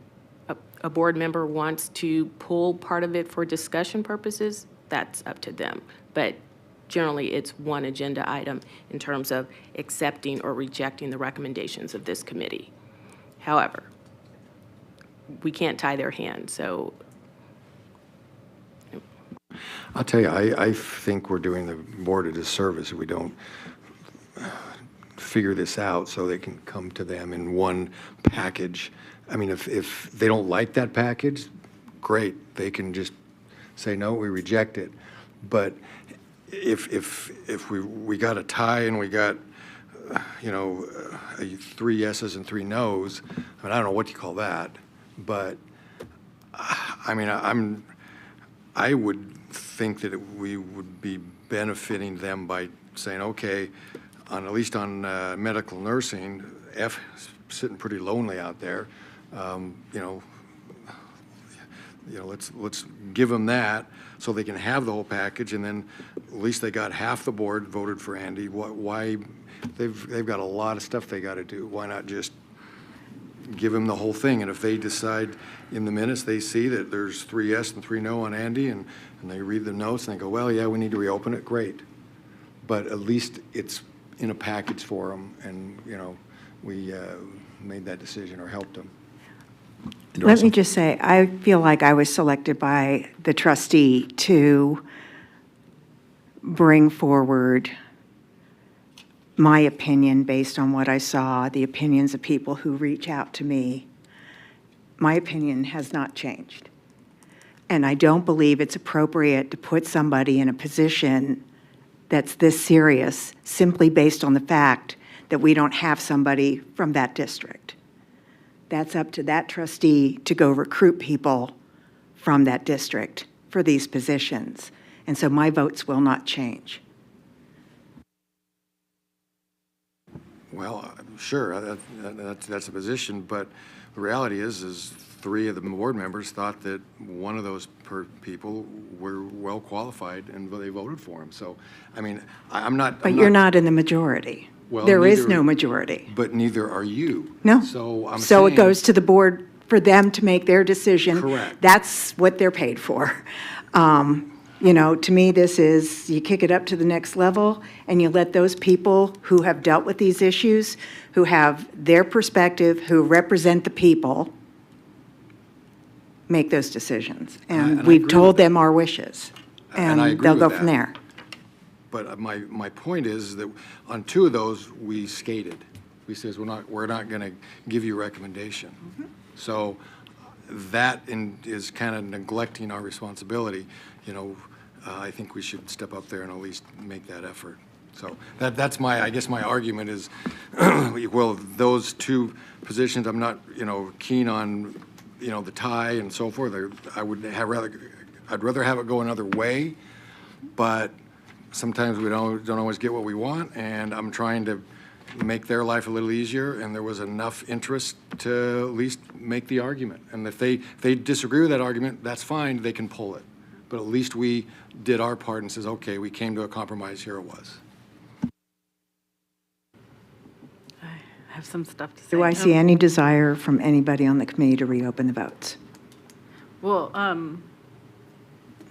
Speaker 9: a board member wants to pull part of it for discussion purposes, that's up to them. But generally, it's one agenda item in terms of accepting or rejecting the recommendations of this committee. However, we can't tie their hand, so.
Speaker 5: I'll tell you, I think we're doing the board a disservice if we don't figure this out so they can come to them in one package. I mean, if they don't like that package, great, they can just say, no, we reject it. But if we got a tie and we got, 3 yeses and 3 nos, I mean, I don't know what you call that, but I mean, I would think that we would be benefiting them by saying, okay, at least on medical nursing, F is sitting pretty lonely out there. Let's give them that so they can have the whole package, and then at least they got half the board voted for Andy. Why they've got a lot of stuff they got to do. Why not just give them the whole thing? And if they decide in the minutes they see that there's 3 yes and 3 no on Andy, and they read the notes and they go, well, yeah, we need to reopen it, great. But at least it's in a package for them, and we made that decision or helped them.
Speaker 3: Let me just say, I feel like I was selected by the trustee to bring forward my opinion based on what I saw, the opinions of people who reach out to me. My opinion has not changed. And I don't believe it's appropriate to put somebody in a position that's this serious simply based on the fact that we don't have somebody from that district. That's up to that trustee to go recruit people from that district for these positions. And so my votes will not change.
Speaker 5: Well, sure, that's a position, but the reality is 3 of the board members thought that one of those people were well qualified and they voted for him. So, I mean, I'm not.
Speaker 3: But you're not in the majority.
Speaker 5: Well,
Speaker 3: there is
Speaker 5: neither-
Speaker 3: no majority.
Speaker 5: But neither are you.
Speaker 3: No.
Speaker 5: So I'm
Speaker 3: So it
Speaker 5: saying-
Speaker 3: goes to the board for them to make their decision.
Speaker 5: Correct.
Speaker 3: That's what they're paid for. To me, this is, you kick it up to the next level, and you let those people who have dealt with these issues, who have their perspective, who represent the people, make those decisions.
Speaker 5: And
Speaker 3: And
Speaker 5: I
Speaker 3: we've
Speaker 5: agree
Speaker 3: told
Speaker 5: with
Speaker 3: them our wishes.
Speaker 5: And I agree
Speaker 3: they'll
Speaker 5: with
Speaker 3: go
Speaker 5: that.
Speaker 3: from there.
Speaker 5: But my point is that on 2 of those, we skated. We says, we're not going to give you a recommendation. So that is kind of neglecting our responsibility. I think we should step up there and at least make that effort. So that's I guess my argument is, well, those 2 positions, I'm not, keen on, the tie and so forth. I'd rather have it go another way, but sometimes we don't always get what we want, and I'm trying to make their life a little easier, and there was enough interest to at least make the argument. And if they disagree with that argument, that's fine, they can pull it. But at least we did our part and says, okay, we came to a compromise, here it was.
Speaker 7: I have some stuff to say.
Speaker 3: Do I see any desire from anybody on the committee to reopen the votes?
Speaker 7: Well,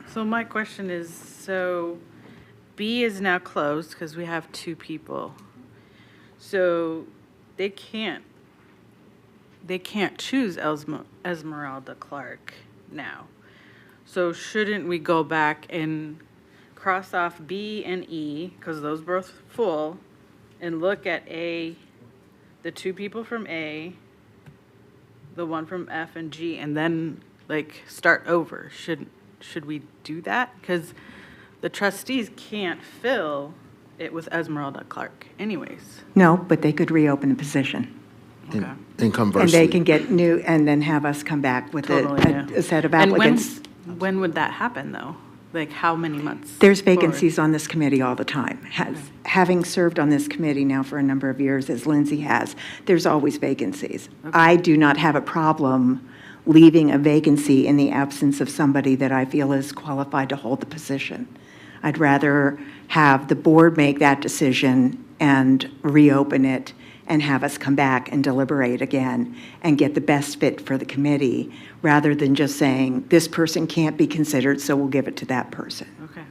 Speaker 7: so my question is, so B is now closed because we have 2 people. So they can't choose Esmeralda Clark now. So shouldn't we go back and cross off B and E, because those are both full, and look at A, the 2 people from A, the one from F and G, and then like start over? Should we do that? Because the trustees can't fill it with Esmeralda Clark anyways.
Speaker 3: No, but they could reopen the position.
Speaker 7: Okay.
Speaker 4: And
Speaker 3: And
Speaker 4: conversely.
Speaker 3: they can get new, and then have us come back with
Speaker 7: Totally, yeah.
Speaker 3: a set of
Speaker 7: And
Speaker 3: applicants.
Speaker 7: when would that happen, though? Like, how many months?
Speaker 3: There's
Speaker 7: forward?
Speaker 3: vacancies on this committee all the time. Having served on this committee now for a number of years, as Lindsay has, there's always vacancies. I do not have a problem leaving a vacancy in the absence of somebody that I feel is qualified to hold the position. I'd rather have the board make that decision and reopen it and have us come back and deliberate again and get the best fit for the committee, rather than just saying, this person can't be considered, so we'll give it to that person.
Speaker 7: Okay.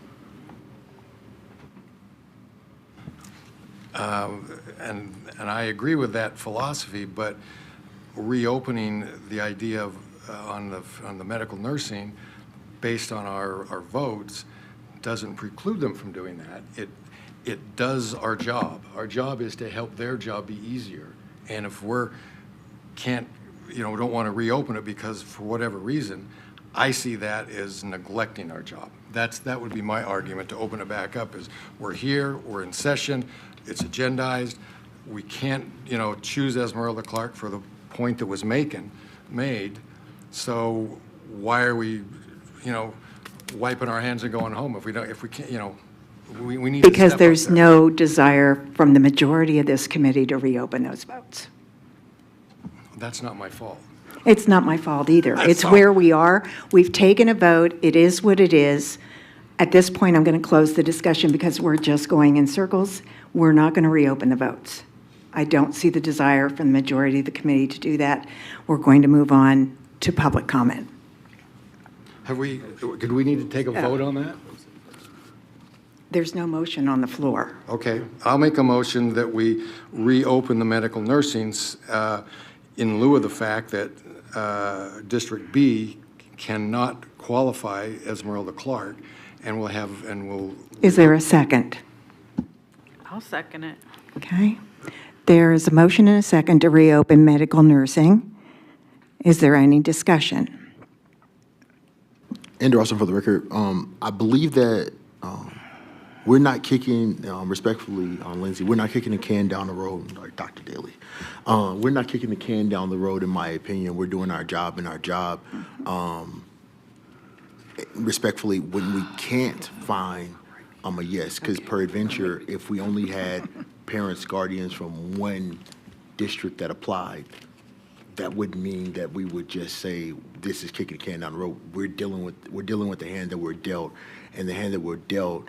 Speaker 5: And I agree with that philosophy, but reopening the idea of, on the medical nursing, based on our votes, doesn't preclude them from doing that. It does our job. Our job is to help their job be easier. And if don't want to reopen it because for whatever reason, I see that as neglecting our job. That would be my argument to open it back up, is we're here, we're in session, it's agendized. We can't, choose Esmeralda Clark for the point that was made. So why are we, wiping our hands and going home if we can't, we need to
Speaker 3: Because
Speaker 5: step up
Speaker 3: there's
Speaker 5: there.
Speaker 3: no desire from the majority of this committee to reopen those votes.
Speaker 5: That's not my fault.
Speaker 3: It's not my fault either.
Speaker 5: That's
Speaker 3: It's
Speaker 5: all.
Speaker 3: where we are. We've taken a vote. It is what it is. At this point, I'm going to close the discussion because we're just going in circles. We're not going to reopen the votes. I don't see the desire from the majority of the committee to do that. We're going to move on to public comment.
Speaker 5: Did we need to take a vote on that?
Speaker 3: There's no motion on the floor.
Speaker 5: Okay, I'll make a motion that we reopen the medical nursing in lieu of the fact that District B cannot qualify Esmeralda Clark, and we'll.
Speaker 3: Is there a second?
Speaker 7: I'll second it.
Speaker 3: Okay. There is a motion and a second to reopen medical nursing. Is there any discussion?
Speaker 4: Andrew Austin, for the record, I believe that we're not kicking, respectfully, Lindsay, we're not kicking the can down the road, or Dr. Daly. We're not kicking the can down the road, in my opinion. We're doing our job, and our job, respectfully, when we can't find a yes, because peradventure, if we only had parents, guardians from one district that applied, that wouldn't mean that we would just say, this is kicking the can down the road. We're dealing with the hand that we're dealt, and the hand that we're dealt,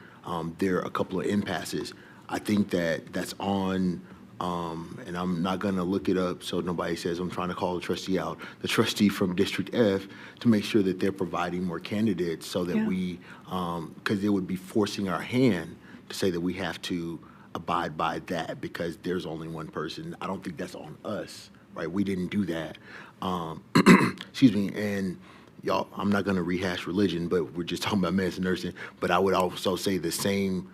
Speaker 4: there are a couple of impasses. I think that's on, and I'm not going to look it up so nobody says I'm trying to call the trustee out, the trustee from District F, to make sure that they're providing more candidates so that we, because it would be forcing our hand to say that we have to abide by that because there's only one person. I don't think that's on us, right? We didn't do that. Excuse me, and y'all, I'm not going to rehash religion, but we're just talking about medicine nursing. But I would also say the same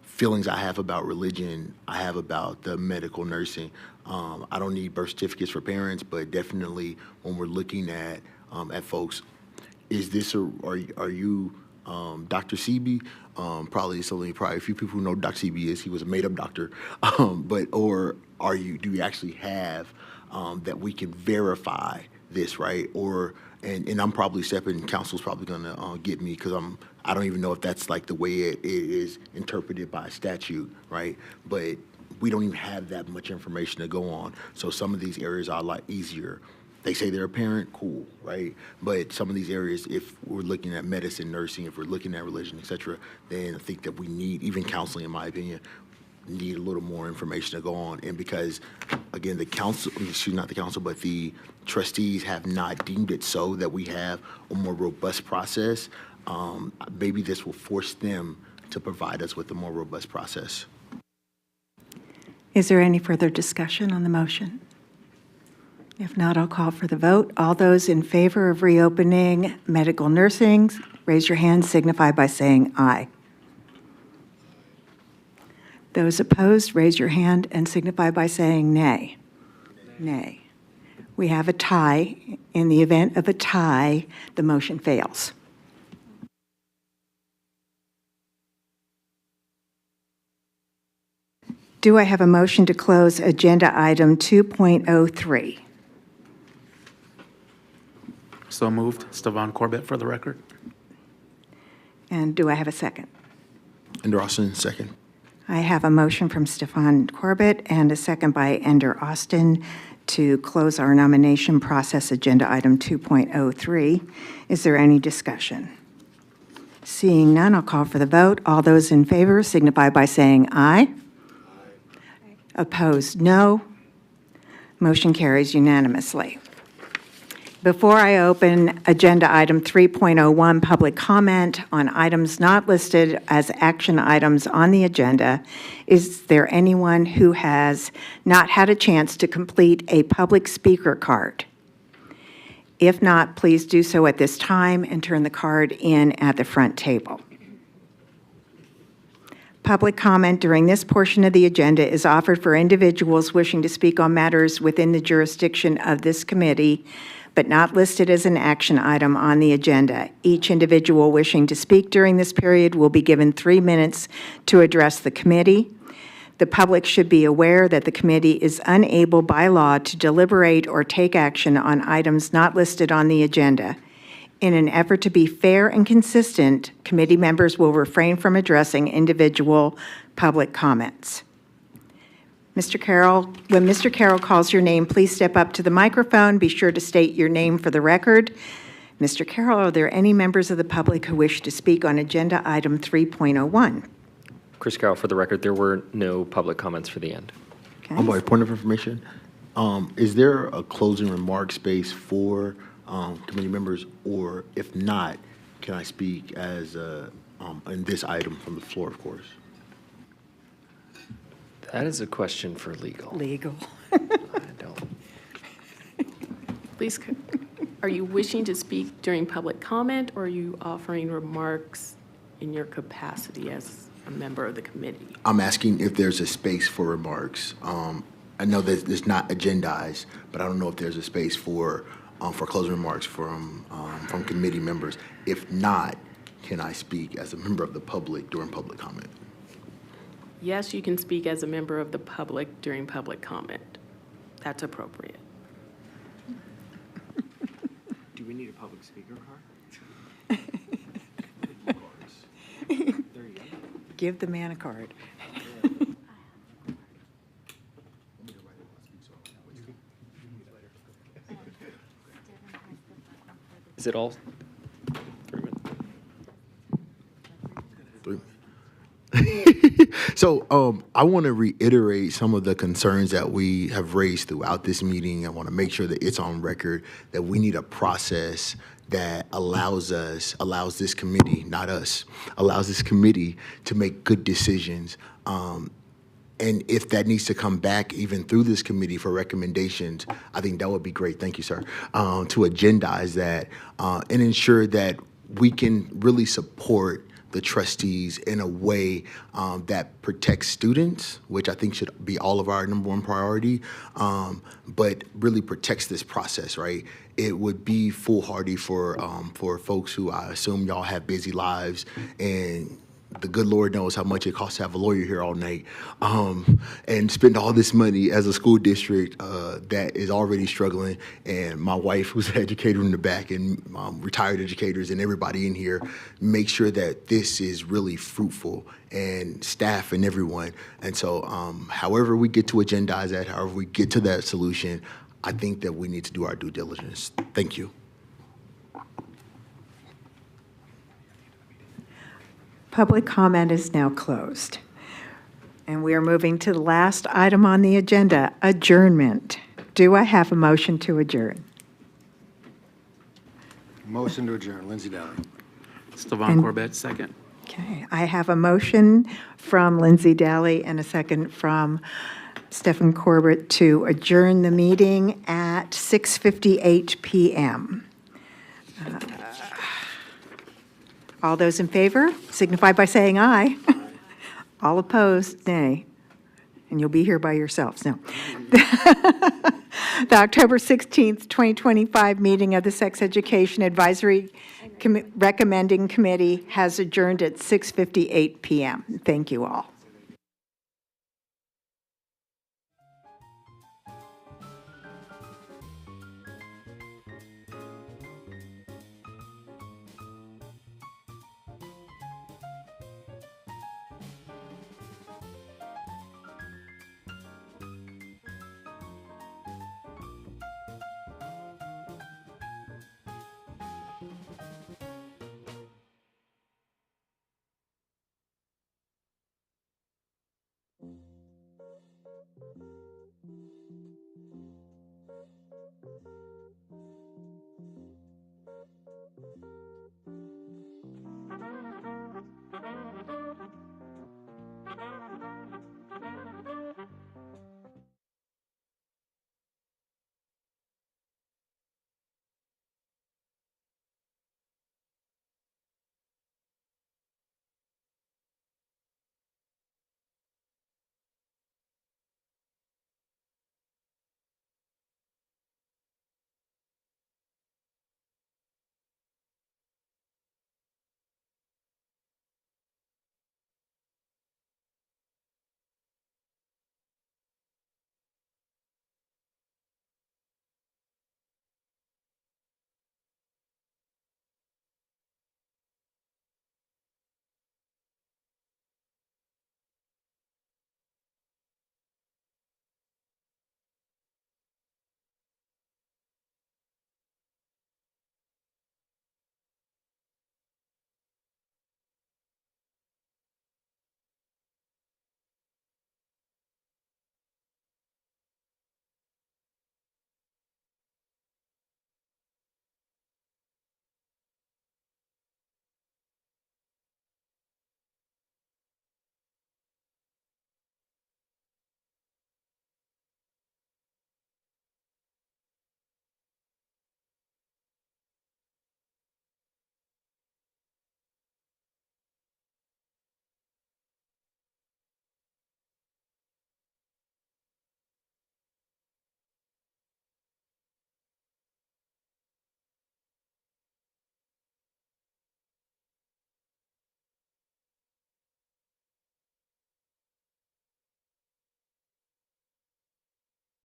Speaker 4: feelings I have about religion, I have about the medical nursing. I don't need birth certificates for parents, but definitely when we're looking at folks, is this are you Dr. Sebi? Probably a few people who know who Dr. Sebi is. He was a made-up doctor, or do you actually have that we can verify this, right? And I'm probably stepping, counsel's probably gonna get me because I don't even know if that's like the way it is interpreted by statute, right? But we don't even have that much information to go on. So some of these areas are a lot easier. They say they're a parent, cool, right? But some of these areas, if we're looking at medicine, nursing, if we're looking at religion, et cetera, then I think that we need, even counseling, in my opinion, need a little more information to go on. And because, again, the council, not the council, but the trustees have not deemed it so that we have a more robust process, maybe this will force them to provide us with a more robust process.
Speaker 3: Is there any further discussion on the motion? If not, I'll call for the vote. All those in favor of reopening medical nursing, raise your hand, signify by saying aye. Those opposed, raise your hand and signify by saying nay. Nay. We have a tie. In the event of a tie, the motion fails. Do I have a motion to close agenda item 2.03?
Speaker 6: So moved. Stevan Corbett for the record.
Speaker 3: And do I have a second?
Speaker 4: Ender Austin, second.
Speaker 3: I have a motion from Stefan Corbett and a second by Ender Austin to close our nomination process, agenda item 2.03. Is there any discussion? Seeing none, I'll call for the vote. All those in favor signify by saying aye. Opposed, no. Motion carries unanimously. Before I open agenda item 3.01, public comment on items not listed as action items on the agenda, is there anyone who has not had a chance to complete a public speaker card? If not, please do so at this time and turn the card in at the front table. Public comment during this portion of the agenda is offered for individuals wishing to speak on matters within the jurisdiction of this committee, but not listed as an action item on the agenda. Each individual wishing to speak during this period will be given 3 minutes to address the committee. The public should be aware that the committee is unable by law to deliberate or take action on items not listed on the agenda. In an effort to be fair and consistent, committee members will refrain from addressing individual public comments. Mr. Carroll, when Mr. Carroll calls your name, please step up to the microphone. Be sure to state your name for the record. Mr. Carroll, are there any members of the public who wish to speak on agenda item 3.01?
Speaker 1: Chris Carroll, for the record, there were no public comments for the end.
Speaker 3: Okay.
Speaker 4: Oh, boy, point of information. Is there a closing remark space for committee members, or if not, can I speak as in this item from the floor, of course?
Speaker 1: That is a question for legal.
Speaker 3: Legal.
Speaker 1: I don't.
Speaker 9: Please, are you wishing to speak during public comment, or are you offering remarks in your capacity as a member of the committee?
Speaker 4: I'm asking if there's a space for remarks. I know that it's not agendized, but I don't know if there's a space for closing remarks from committee members. If not, can I speak as a member of the public during public comment?
Speaker 9: Yes, you can speak as a member of the public during public comment. That's appropriate.
Speaker 1: Do we need a public speaker card?
Speaker 3: Give the man a card.
Speaker 1: Is it all 3 minutes?
Speaker 4: 3 So I want to reiterate some of the concerns that we have raised throughout this meeting. I want to make sure that it's on record that we need a process that allows this committee, not us, allows this committee to make good decisions. And if that needs to come back even through this committee for recommendations, I think that would be great. Thank you, sir. To agendize that and ensure that we can really support the trustees in a way that protects students, which I think should be all of our #1 priority, but really protects this process, right? It would be foolhardy for folks who I assume y'all have busy lives, and the good Lord knows how much it costs to have a lawyer here all night, and spend all this money as a school district that is already struggling. And my wife, who's an educator in the back, and retired educators and everybody in here, make sure that this is really fruitful, and staff and everyone. And so however we get to agendize that, however we get to that solution, I think that we need to do our due diligence. Thank you.
Speaker 3: Public comment is now closed. And we are moving to the last item on the agenda, adjournment. Do I have a motion to adjourn?
Speaker 5: Motion to adjourn, Lindsay Dowling.
Speaker 6: Stevan Corbett, second.
Speaker 3: Okay, I have a motion from Lindsay Daly and a second from Stephen Corbett to adjourn the meeting at 6:58 PM. All those in favor signify by saying aye. All opposed, nay. And you'll be here by yourselves, no. The October 16th, 2025 meeting of the Sex Education Advisory Recommending Committee has adjourned at 6:58 PM. Thank you all.